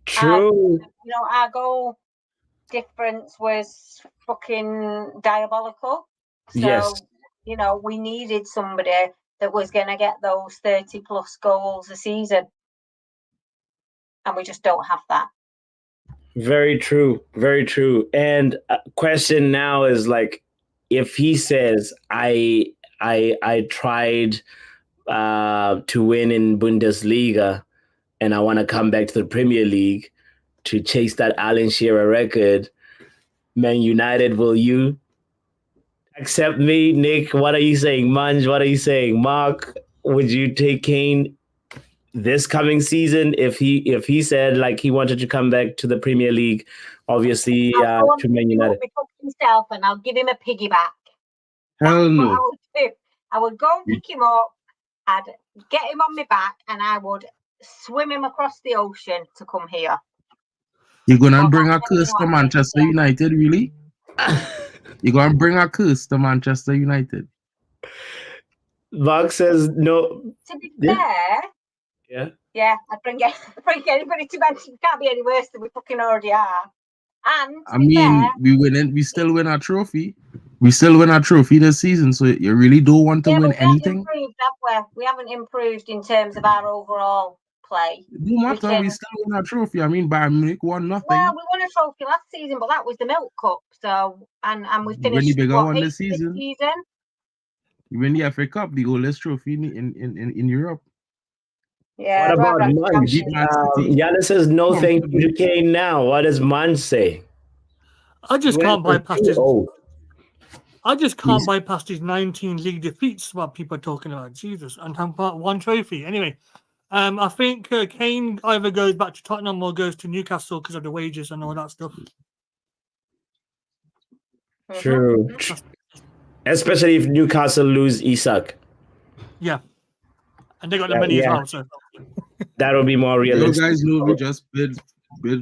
True. And, our goal difference was fucking diabolical. So, yes. We needed somebody that was going to get those 30 plus goals a season. And we just don't have that. Very true. Very true. And question now is like, if he says, I tried to win in Bundesliga and I want to come back to the Premier League to chase that Alan Shearer record, Man United, will you accept me? Nick, what are you saying? Munj, what are you saying? Mark, would you take Kane this coming season if he said like he wanted to come back to the Premier League, obviously to Man United? Himself, and I'll give him a piggyback. Hell no. I would go and pick him up, I'd get him on my back, and I would swim him across the ocean to come here. You're gonna bring a curse to Manchester United, really? You're gonna bring a curse to Manchester United? Mark says no. To be fair, yeah, I'd bring anybody to Manchester. Can't be any worse than we fucking already are. And I mean, we still win our trophy. We still win our trophy this season, so you really don't want to win anything? We haven't improved in terms of our overall play. No matter, we still win our trophy. I mean, Bayern Munich won nothing. Well, we won a trophy last season, but that was the Milk Cup. So, and we finished really bigger one this season. You win the FA Cup, the oldest trophy in Europe. Yeah. What about Munch? City. Yanis says no thank you to Kane now. What does Munch say? I just can't bypass this. Oh, I just can't bypass these 19 league defeats. What people are talking about, Jesus, and have got one trophy. Anyway, I think Kane either goes back to Tottenham or goes to Newcastle because of the wages and all that stuff. true. Especially if Newcastle lose Isak. Yeah, and they got the money as well. So that would be more realistic. You guys know we just bid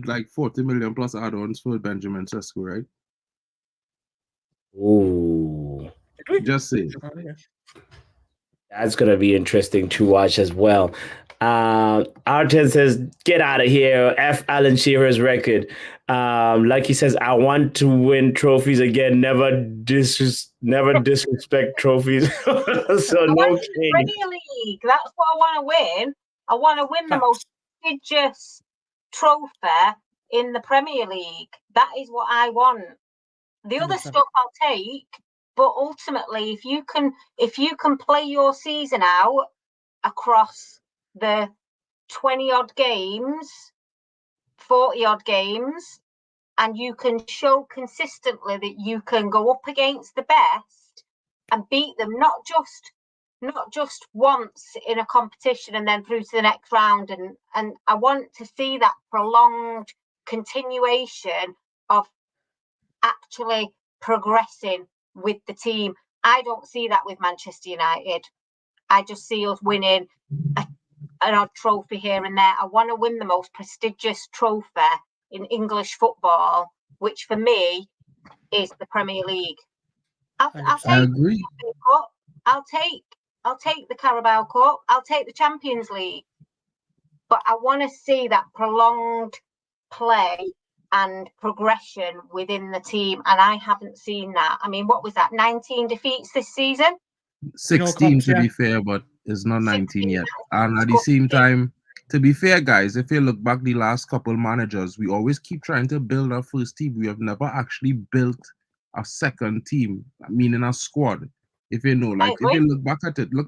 like 40 million plus add-ons for Benjamin Sesko, right? Ooh. Just say. That's going to be interesting to watch as well. Arteta says, get out of here. F. Alan Shearer's record. Lucky says, I want to win trophies again. Never disrespect trophies. So no change. Premier League. That's what I want to win. I want to win the most prestigious trophy in the Premier League. That is what I want. The other stuff I'll take, but ultimately, if you can play your season out across the 20-odd games, 40-odd games, and you can show consistently that you can go up against the best and beat them, not just once in a competition and then through to the next round. And I want to see that prolonged continuation of actually progressing with the team. I don't see that with Manchester United. I just see us winning an odd trophy here and there. I want to win the most prestigious trophy in English football, which for me is the Premier League. I'll agree. I'll take the Carabao Cup. I'll take the Champions League. But I want to see that prolonged play and progression within the team, and I haven't seen that. I mean, what was that? 19 defeats this season? 16 to be fair, but it's not 19 yet. And at the same time, to be fair, guys, if you look back the last couple managers, we always keep trying to build our first team. We have never actually built a second team, meaning a squad. If you know, like, if you look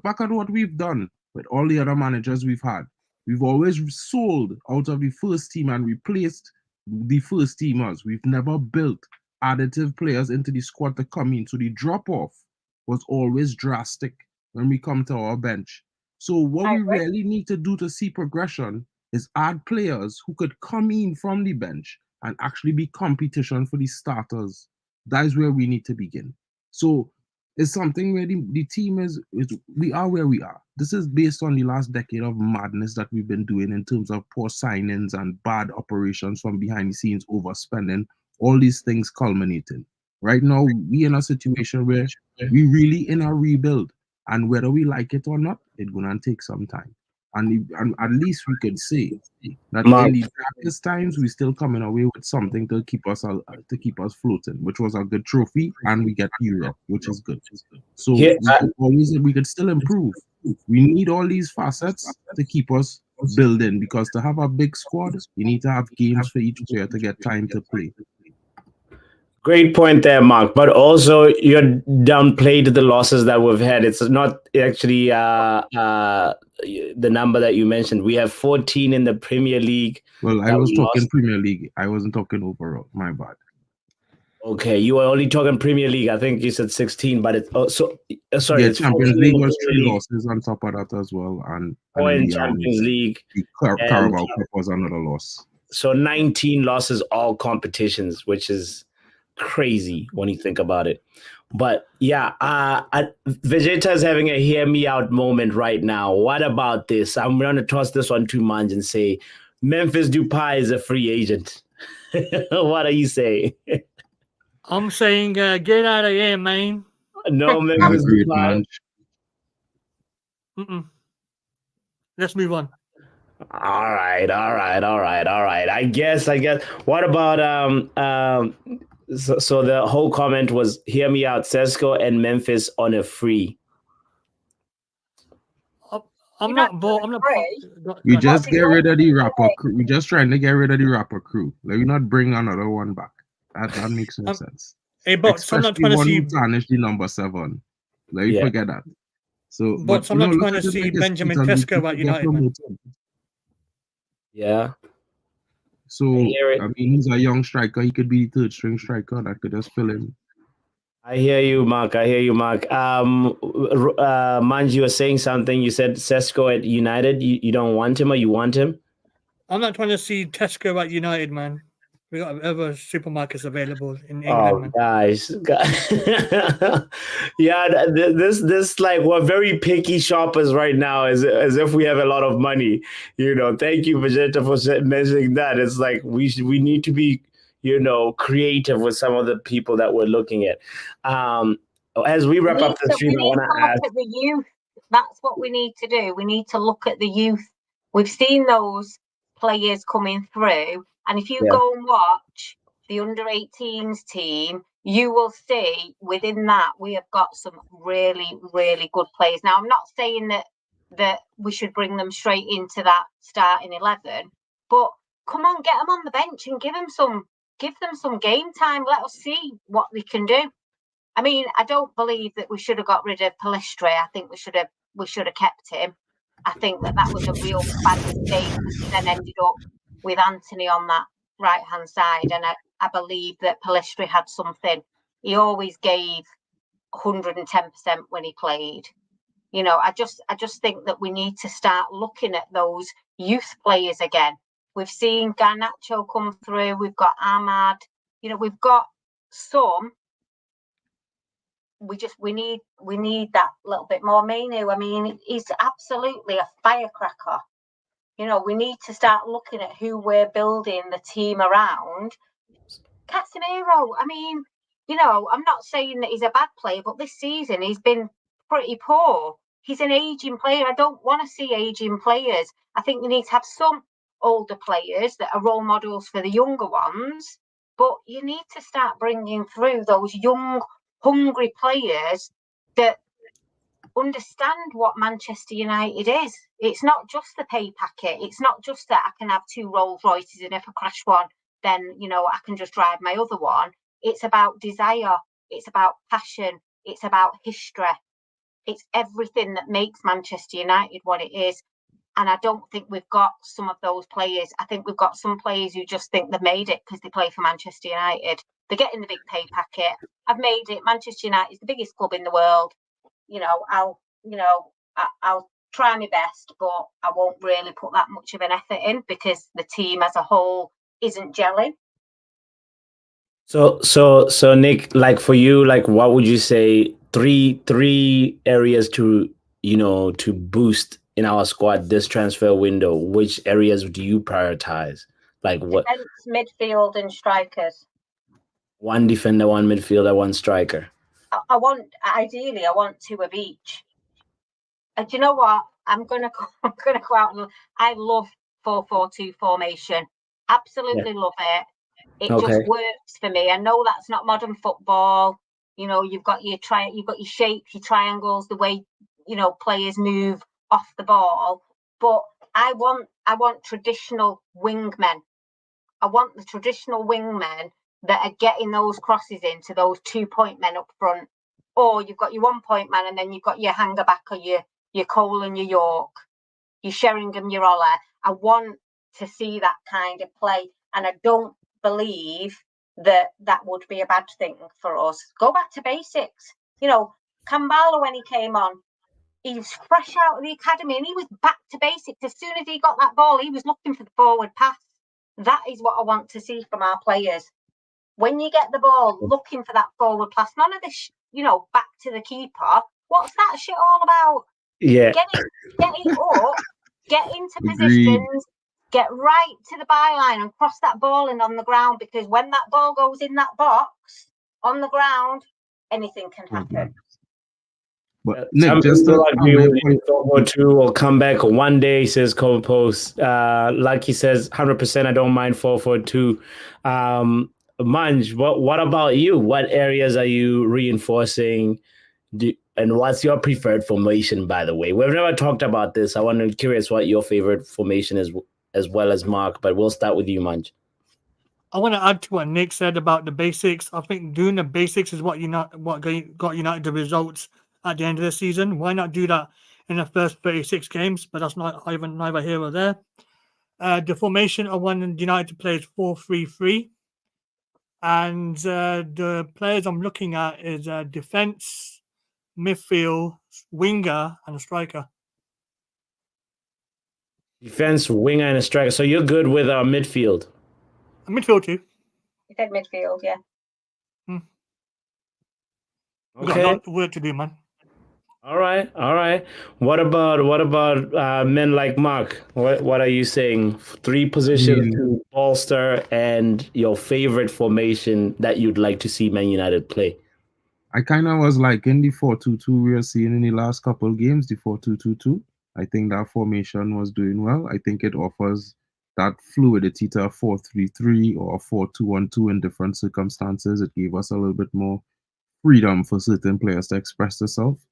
back at what we've done with all the other managers we've had. We've always sold out of the first team and replaced the first teamers. We've never built additive players into the squad to come in. So the drop-off was always drastic when we come to our bench. So what we really need to do to see progression is add players who could come in from the bench and actually be competition for the starters. That is where we need to begin. So it's something where the team we are where we are. This is based on the last decade of madness that we've been doing in terms of poor signings and bad operations from behind the scenes, overspending, all these things culminating. Right now, we're in a situation where we really in a rebuild. And whether we like it or not, it's going to take some time. And at least we could say that in the darkest times, we still coming away with something to keep us floating, which was a good trophy, and we get Europe, which is good. So we could still improve. We need all these facets to keep us building, because to have a big squad, you need to have games for each player to get time to play. Great point there, Mark. But also, you downplayed the losses that we've had. It's not actually the number that you mentioned. We have 14 in the Premier League. Well, I was talking Premier League. I wasn't talking overall. My bad. Okay, you were only talking Premier League. I think you said 16, but it's sorry. Yeah, it's Champions League was 3 losses on top of that as well, and in Champions League, the Carabao Cup was another loss. So 19 losses, all competitions, which is crazy when you think about it. But yeah, Vegeta's having a hear me out moment right now. What about this? I'm going to toss this one to Manj and say, Memphis Depay is a free agent. What are you saying? I'm saying, get out of here, man. No, Memphis Depay. Let's move on. All right. I guess. What about So the whole comment was, hear me out, Sesko and Memphis on a free. I'm not bought. I'm not. We just get rid of the rapper crew. We're just trying to get rid of the rapper crew. Like, we not bring another one back. That makes no sense. Hey, but I'm not trying to see. Tarnish the number 7. Let me forget that. So, but I'm not trying to look see like Benjamin Tesco at United, man. Yeah. So, I mean, he's a young striker. He could be third string striker that could just fill in. I hear you, Mark. Manj, you were saying something. You said Sesko at United. You don't want him, or you want him? I'm not trying to see Tesco at United, man. We got other supermarkets available in England, man. Guys. Yeah, this like we're very picky shoppers right now, as if we have a lot of money. Thank you, Vegeta, for mentioning that. It's like we need to be, creative with some of the people that we're looking at. As we wrap up the stream, I want to ask. Look at the youth. That's what we need to do. We need to look at the youth. We've seen those players coming through, and if you go and watch the under-18s team, you will see within that we have got some really, really good players. Now, I'm not saying that we should bring them straight into that starting 11, but come on, get them on the bench and give them some game time. Let us see what they can do. I mean, I don't believe that we should have got rid of Pellistri. I think we should have kept him. I think that was a real bad mistake, because he then ended up with Antony on that right-hand side. And I believe that Pellistri had something. He always gave 110% when he played. I just think that we need to start looking at those youth players again. We've seen Garnacho come through. We've got Ahmad. We've got some. We need that little bit more. Menu, I mean, he's absolutely a firecracker. We need to start looking at who we're building the team around. Casemiro, I mean, I'm not saying that he's a bad player, but this season he's been pretty poor. He's an aging player. I don't want to see aging players. I think we need to have some older players that are role models for the younger ones, but you need to start bringing through those young, hungry players that understand what Manchester United is. It's not just the pay packet. It's not just that I can have 2 Rolls Royces, and if I crash one, then I can just drive my other one. It's about desire. It's about passion. It's about history. It's everything that makes Manchester United what it is. And I don't think we've got some of those players. I think we've got some players who just think they've made it because they play for Manchester United. They're getting the big pay packet. I've made it. Manchester United is the biggest club in the world. I'll try my best, but I won't really put that much of an effort in because the team as a whole isn't gelling. So Nick, like for you, like what would you say three areas to boost in our squad this transfer window? Which areas do you prioritize? Like what? Defense, midfield, and strikers. One defender, one midfielder, one striker. Ideally, I want 2 of each. And do you know what? I'm gonna go out and I love 4-4-2 formation. Absolutely love it. It just works for me. I know that's not modern football. You've got your shapes, your triangles, the way players move off the ball. But I want traditional wingmen. I want the traditional wingmen that are getting those crosses into those 2-point men up front. Or you've got your 1-point man, and then you've got your hanger back, or your Cole and your York, your Sheringham, your Ola. I want to see that kind of play, and I don't believe that would be a bad thing for us. Go back to basics. Kambala, when he came on, he was fresh out of the academy and he was back to basics. As soon as he got that ball, he was looking for the forward pass. That is what I want to see from our players. When you get the ball, looking for that forward pass, none of this, back to the keeper. What's that shit all about? Yeah. Get it up, get into positions, get right to the byline and cross that ball in on the ground, because when that ball goes in that box on the ground, anything can happen. But Nick, just to will come back one day, says Cole Post. Lucky says 100%. I don't mind 4-4-2. Manj, what about you? What areas are you reinforcing? And what's your preferred formation, by the way? We've never talked about this. I'm curious what your favorite formation is, as well as Mark, but we'll start with you, Manj. I want to add to what Nick said about the basics. I think doing the basics is what got United the results at the end of the season. Why not do that in the first 36 games? But that's neither here or there. The formation I want United to play is 4-3-3. And the players I'm looking at is defense, midfield, winger, and a striker. Defense, winger, and a striker. So you're good with midfield. Midfield too. You said midfield, yeah. We've got a lot of work to do, man. All right. What about men like Mark? What are you saying? 3 positions to bolster and your favorite formation that you'd like to see Man United play? I kind of was liking the 4-2-2 we were seeing in the last couple of games, the 4-2-2-2. I think that formation was doing well. I think it offers that fluidity to a 4-3-3 or a 4-2-1-2 in different circumstances. It gave us a little bit more freedom for certain players to express themselves.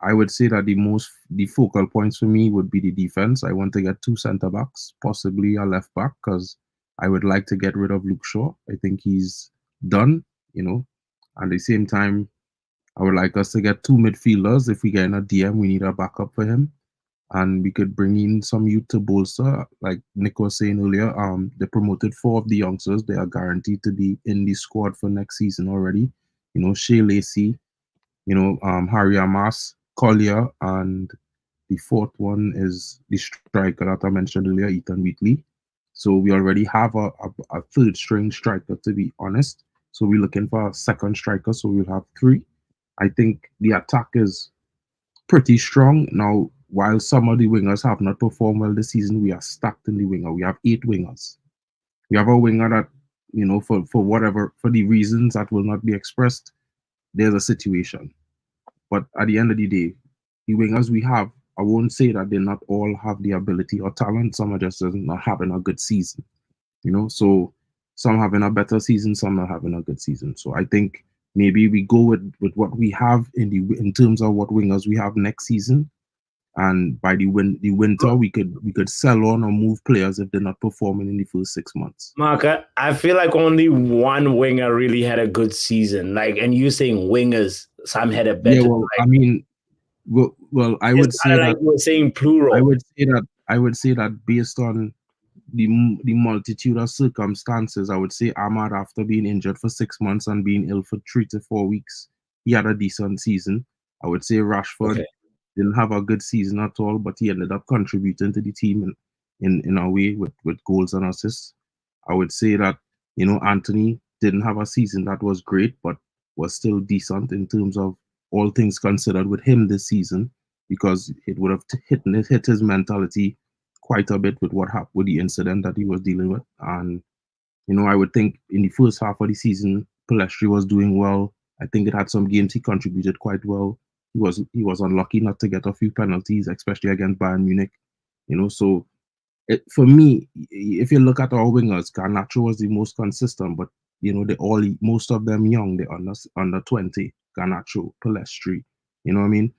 I would say that the focal points for me would be the defense. I want to get 2 center backs, possibly a left back, because I would like to get rid of Luke Shaw. I think he's done, At the same time, I would like us to get 2 midfielders. If we get in a DM, we need a backup for him. And we could bring in some youth to bolster. Like Nick was saying earlier, they promoted 4 of the youngsters. They are guaranteed to be in the squad for next season already. Shea Lacey, Harry Amas, Collier, and the 4th one is the striker that I mentioned earlier, Ethan Wheatley. So we already have a 3rd string striker, to be honest. So we're looking for a 2nd striker, so we'll have 3. I think the attack is pretty strong. Now, while some of the wingers have not performed well this season, we are stacked in the winger. We have 8 wingers. We have a winger that, for the reasons that will not be expressed, there's a situation. But at the end of the day, the wingers we have, I won't say that they not all have the ability or talent. Some are just not having a good season. So some having a better season, some not having a good season. So I think maybe we go with what we have in terms of what wingers we have next season. And by the winter, we could sell on or move players if they're not performing in the first 6 months. Mark, I feel like only one winger really had a good season. And you saying wingers, some had a better. Yeah, well, I mean, I would say that you were saying plural. I would say that based on the multitude of circumstances, I would say Ahmad, after being injured for 6 months and being ill for 3 to 4 weeks, he had a decent season. I would say Rashford didn't have a good season at all, but he ended up contributing to the team in a way with goals and assists. I would say that, Antony didn't have a season that was great, but was still decent in terms of all things considered with him this season, because it would have hit his mentality quite a bit with what happened with the incident that he was dealing with. And, I would think in the first half of the season, Pellistri was doing well. I think it had some games he contributed quite well. He was unlucky not to get a few penalties, especially against Bayern Munich. So for me, if you look at our wingers, Garnacho was the most consistent, but most of them young. They're under 20. Garnacho, Pellistri. You know what I mean?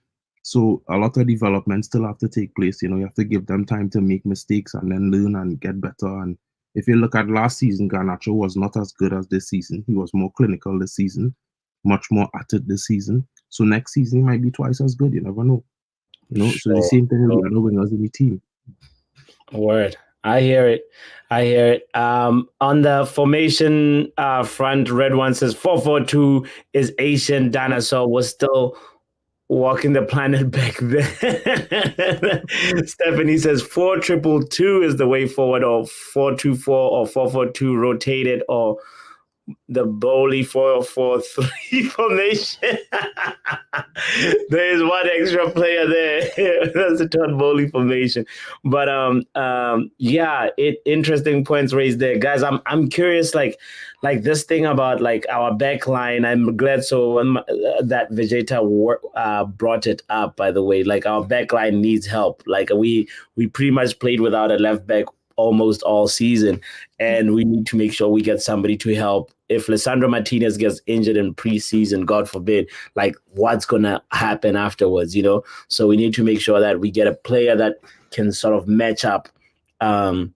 So a lot of development still have to take place. You have to give them time to make mistakes and then learn and get better. And if you look at last season, Garnacho was not as good as this season. He was more clinical this season, much more at it this season. So next season he might be twice as good. You never know. So the same thing with the other wingers in the team. Word. I hear it. On the formation front, Red One says 4-4-2 is Asian dinosaur was still walking the planet back then. Stephanie says 4-2-2 is the way forward, or 4-2-4 or 4-4-2 rotated, or the Bowley 4-4-3 formation. There is one extra player there. That's the Todd Bowley formation. But interesting points raised there, guys. I'm curious, like this thing about our back line. I'm glad that Vegeta brought it up. By the way, our back line needs help. We pretty much played without a left back almost all season, and we need to make sure we get somebody to help. If Lisandro Martinez gets injured in preseason, God forbid, what's gonna happen afterwards, So we need to make sure that we get a player that can sort of match up to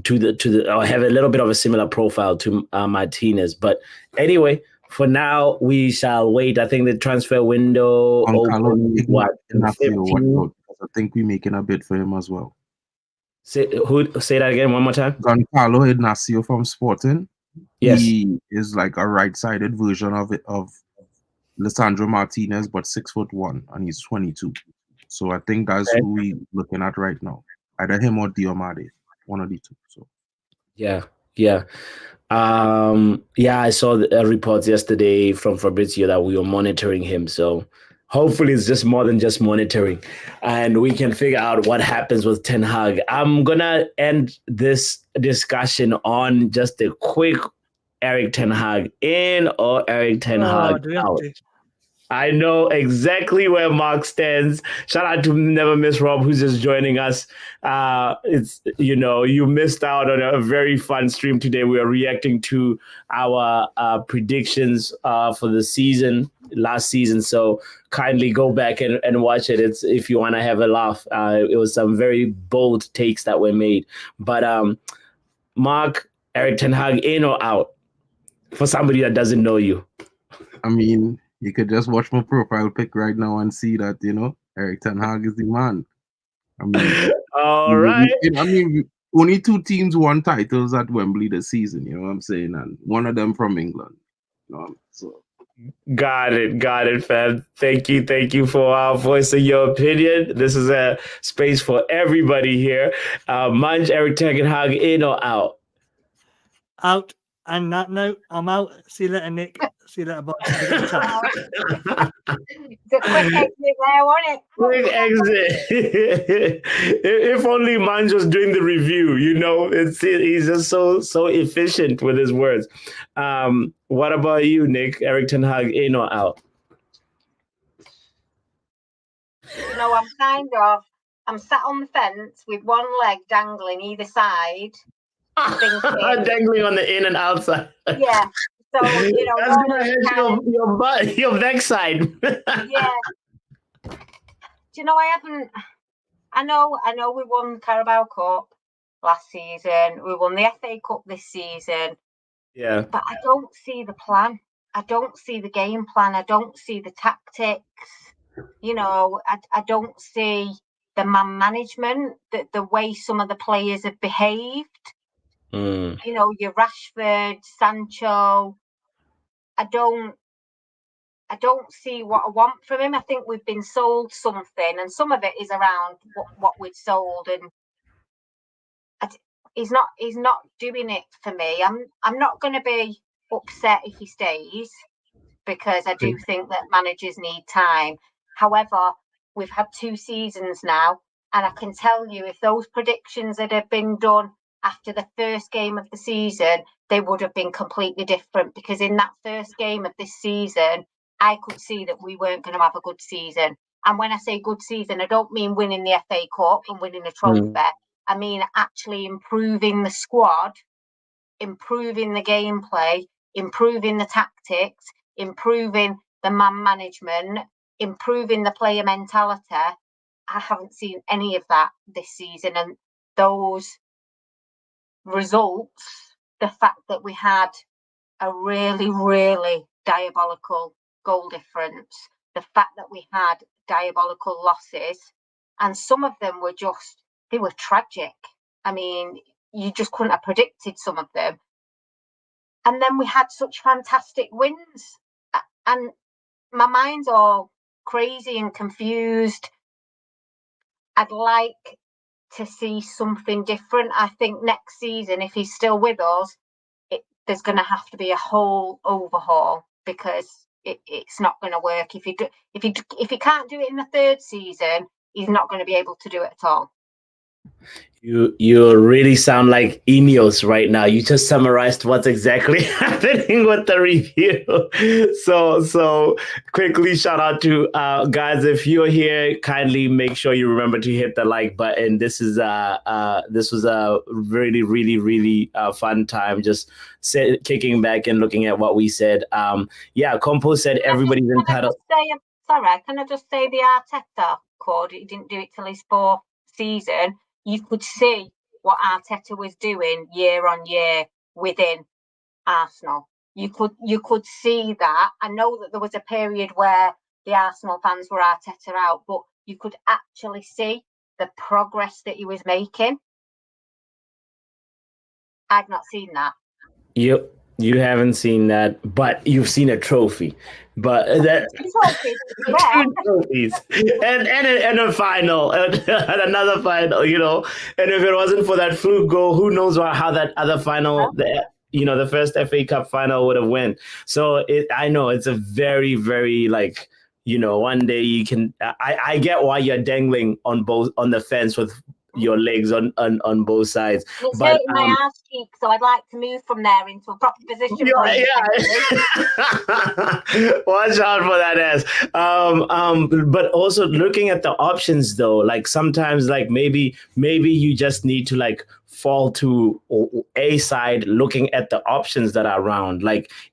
the or have a little bit of a similar profile to Martinez. But anyway, for now, we shall wait. I think the transfer window opened, what, in the 15th? I think we're making a bid for him as well. Say that again one more time. Goncalo Ignacio from Sporting. Yes. He is like a right-sided version of Lisandro Martinez, but 6'1", and he's 22. So I think that's who we're looking at right now. Either him or Diomade, one of the two. So yeah. I saw a report yesterday from Fabrizio that we were monitoring him. So hopefully it's just more than just monitoring, and we can figure out what happens with Ten Hag. I'm gonna end this discussion on just a quick Erik Ten Hag in or Erik Ten Hag out. I know exactly where Mark stands. Shout out to Never Miss Rob, who's just joining us. You missed out on a very fun stream today. We are reacting to our predictions for the last season. So kindly go back and watch it. It's if you want to have a laugh. It was some very bold takes that were made. But Mark, Erik Ten Hag in or out? For somebody that doesn't know you. I mean, you could just watch my profile pic right now and see that, Erik Ten Hag is the man. I mean, all right. Only 2 teams won titles at Wembley this season, you know what I'm saying? And one of them from England. So Got it, fam. Thank you for voicing your opinion. This is a space for everybody here. Erik Ten Hag in or out? Out. And that note, I'm out. See you later, Nick. See you later, Bob. It's a quick exit there, wasn't it? Quick exit. If only Man was doing the review, he's just so efficient with his words. What about you, Nick? Erik Ten Hag in or out? I'm sat on the fence with one leg dangling either side. Dangling on the in and outside. Yeah. So, that's gonna hit your butt, your backside. Yeah. I know we won Carabao Cup last season. We won the FA Cup this season. Yeah. But I don't see the plan. I don't see the game plan. I don't see the tactics. I don't see the man management, the way some of the players have behaved. Your Rashford, Sancho. I don't see what I want from him. I think we've been sold something, and some of it is around what we've sold, and he's not doing it for me. I'm not going to be upset if he stays, because I do think that managers need time. However, we've had 2 seasons now, and I can tell you, if those predictions that have been done after the first game of the season, they would have been completely different, because in that first game of this season, I could see that we weren't going to have a good season. And when I say good season, I don't mean winning the FA Cup and winning a trophy. I mean actually improving the squad, improving the gameplay, improving the tactics, improving the man management, improving the player mentality. I haven't seen any of that this season. And those results, the fact that we had a really, really diabolical goal difference, the fact that we had diabolical losses, and some of them they were tragic. I mean, you just couldn't have predicted some of them. And then we had such fantastic wins, and my mind's all crazy and confused. I'd like to see something different. I think next season, if he's still with us, there's going to have to be a whole overhaul, because it's not going to work. If he can't do it in the 3rd season, he's not going to be able to do it at all. You really sound like Ineos right now. You just summarized what's exactly happening with the review. So quickly, shout out to guys. If you're here, kindly make sure you remember to hit the like button. This was a really, really, really fun time. Just kicking back and looking at what we said. Compo said everybody's entitled. Can I just say the Arteta code? He didn't do it till his 4th season. You could see what Arteta was doing year on year within Arsenal. you could see that. I know that there was a period where the Arsenal fans were Arteta out, but you could actually see the progress that he was making. I've not seen that. You haven't seen that, but you've seen a trophy. But that two trophies and a final and another final, And if it wasn't for that fluke goal, who knows how that other final, the first FA Cup final would have went. So I know it's a very, very one day you can. I get why you're dangling on the fence with your legs on both sides. It's hurting my ass cheek, so I'd like to move from there into a proper position. Yeah. Watch out for that ass. But also looking at the options though, sometimes maybe you just need to fall to a side looking at the options that are around.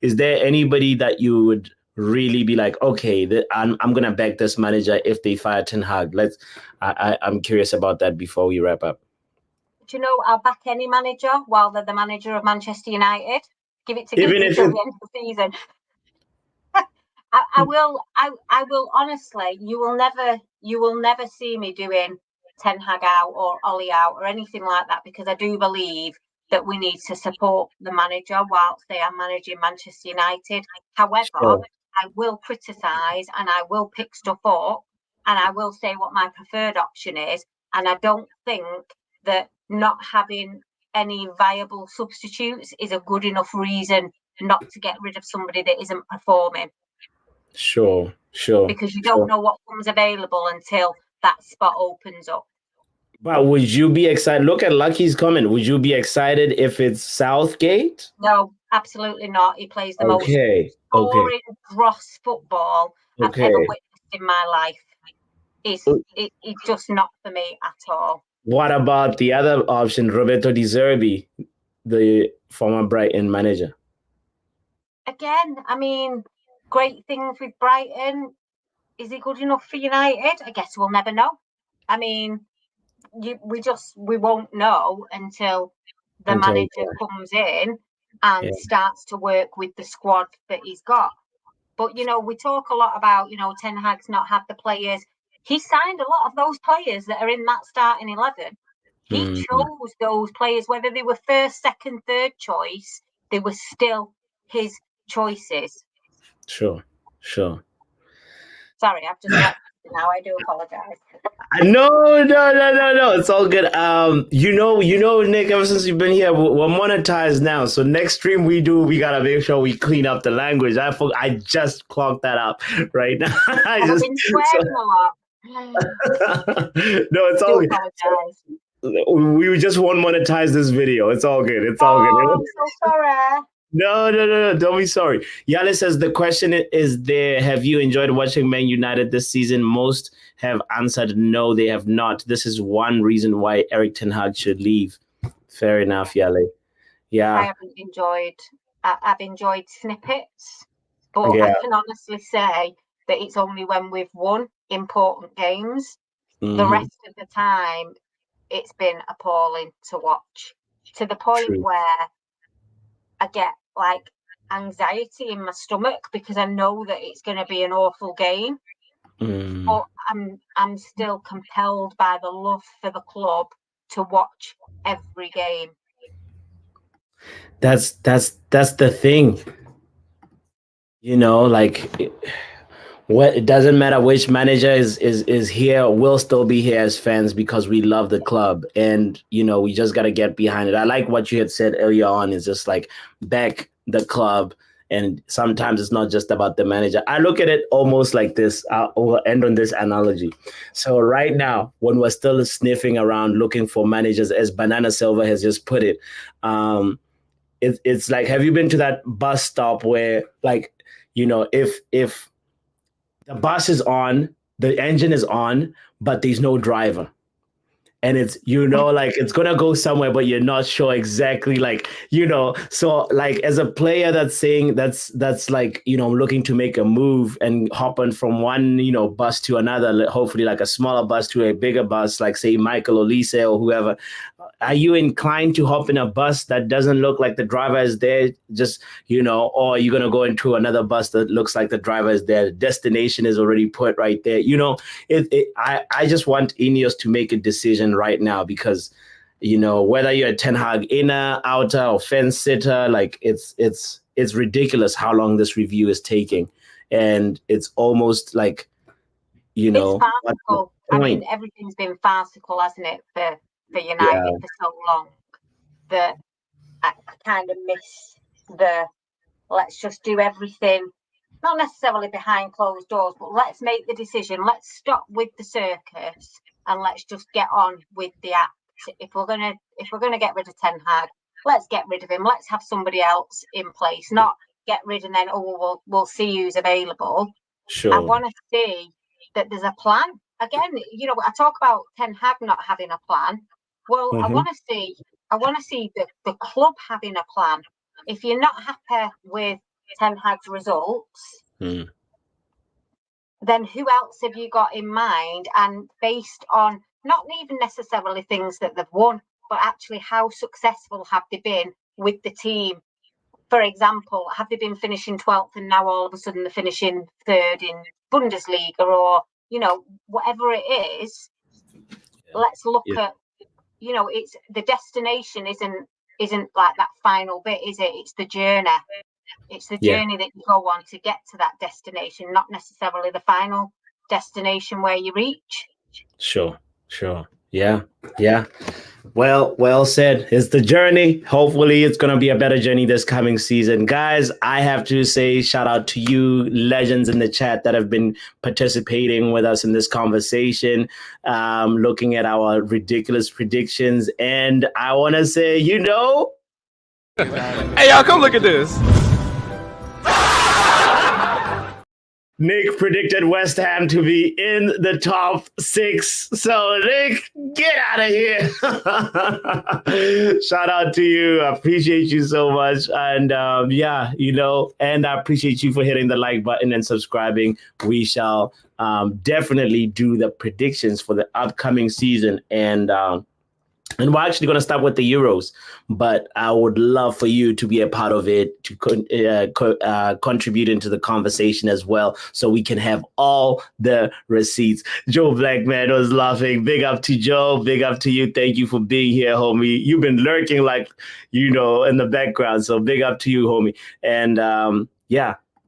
Is there anybody that you would really be okay, I'm gonna back this manager if they fire Ten Hag? I'm curious about that before we wrap up. Do you know, I'll back any manager while they're the manager of Manchester United. Give it till the end of the season. I will honestly. You will never see me doing Ten Hag out or Ollie out or anything like that, because I do believe that we need to support the manager whilst they are managing Manchester United. However, sure, I will criticise and I will pick stuff up and I will say what my preferred option is. And I don't think that not having any viable substitutes is a good enough reason not to get rid of somebody that isn't performing. Sure. Because you don't know what comes available until that spot opens up. But would you be excited? Look at Lucky's comment. Would you be excited if it's Southgate? No, absolutely not. He plays the most boring, gross football I've ever witnessed in my life. It's just not for me at all. What about the other option, Roberto De Zerbi, the former Brighton manager? Again, I mean, great things with Brighton. Is he good enough for United? I guess we'll never know. I mean, we won't know until the manager comes in and starts to work with the squad that he's got. But, we talk a lot about, Ten Hag's not had the players. He signed a lot of those players that are in that starting 11. He chose those players, whether they were first, second, third choice, they were still his choices. Sure. Sorry, I've just left now. I do apologize. No. It's all good. Nick, ever since you've been here, we're monetized now. So next stream we gotta make sure we clean up the language. I just clocked that up right now. I've been swearing a lot. No, it's all good. We just won't monetize this video. It's all good. It's all good. I'm so sorry. No. Don't be sorry. Yale says the question is there. Have you enjoyed watching Man United this season? Most have answered no, they have not. This is one reason why Eriktenhag should leave. Fair enough, Yale. Yeah. I haven't enjoyed. I've enjoyed snippets, but I can honestly say that it's only when we've won important games. The rest of the time, it's been appalling to watch, to the point where I get anxiety in my stomach because I know that it's going to be an awful game. But I'm still compelled by the love for the club to watch every game. That's the thing. It doesn't matter which manager is here, we'll still be here as fans because we love the club, and we just got to get behind it. I like what you had said earlier on, is just back the club, and sometimes it's not just about the manager. I look at it almost like this. I'll end on this analogy. So right now, when we're still sniffing around looking for managers, as Banana Silver has just put it, it's like, have you been to that bus stop where if the bus is on, the engine is on, but there's no driver. And it's, it's going to go somewhere, but you're not sure exactly, So, as a player that's saying, that's looking to make a move and hop on from one, bus to another, hopefully a smaller bus to a bigger bus, say Michael Olise or whoever. are you inclined to hop in a bus that doesn't look like the driver is there? Just, or are you going to go into another bus that looks like the driver is there? The destination is already put right there. I just want Ineos to make a decision right now because, whether you're a Ten Hag inner, outer, or fence sitter, like it's ridiculous how long this review is taking. And it's almost like, it's farcical. I mean, everything's been farcical, hasn't it, for United for so long that I kind of miss the let's just do everything, not necessarily behind closed doors, but let's make the decision. Let's stop with the circus and let's just get on with the act. If we're gonna get rid of Ten Hag, let's get rid of him. Let's have somebody else in place, not get rid and then we'll see who's available. Sure. I want to see that there's a plan. Again, I talk about Ten Hag not having a plan. Well, I want to see the club having a plan. If you're not happy with Ten Hag's results, then who else have you got in mind? And based on not even necessarily things that they've won, but actually how successful have they been with the team? For example, have they been finishing 12th and now all of a sudden they're finishing 3rd in Bundesliga or, whatever it is? Let's look at, it's the destination isn't like that final bit, is it? It's the journey. It's the journey that you go on to get to that destination, not necessarily the final destination where you reach. Sure. Yeah. Well said. It's the journey. Hopefully it's going to be a better journey this coming season. Guys, I have to say shout out to you legends in the chat that have been participating with us in this conversation, looking at our ridiculous predictions. And I want to say, hey, y'all, come look at this. Nick predicted West Ham to be in the top 6. So, Nick, get out of here. Shout out to you. I appreciate you so much. And and I appreciate you for hitting the like button and subscribing. We shall definitely do the predictions for the upcoming season. And we're actually going to start with the Euros, but I would love for you to be a part of it, to contribute into the conversation as well, so we can have all the receipts. Joe Blackman was laughing. Big up to Joe. Big up to you. Thank you for being here, homie. You've been lurking in the background, so big up to you, homie. And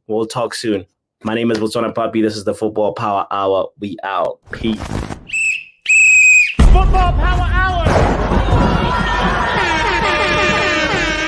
we'll talk soon. My name is Botswanapapi. This is the Football Power Hour. We out. Peace. Football Power Hour.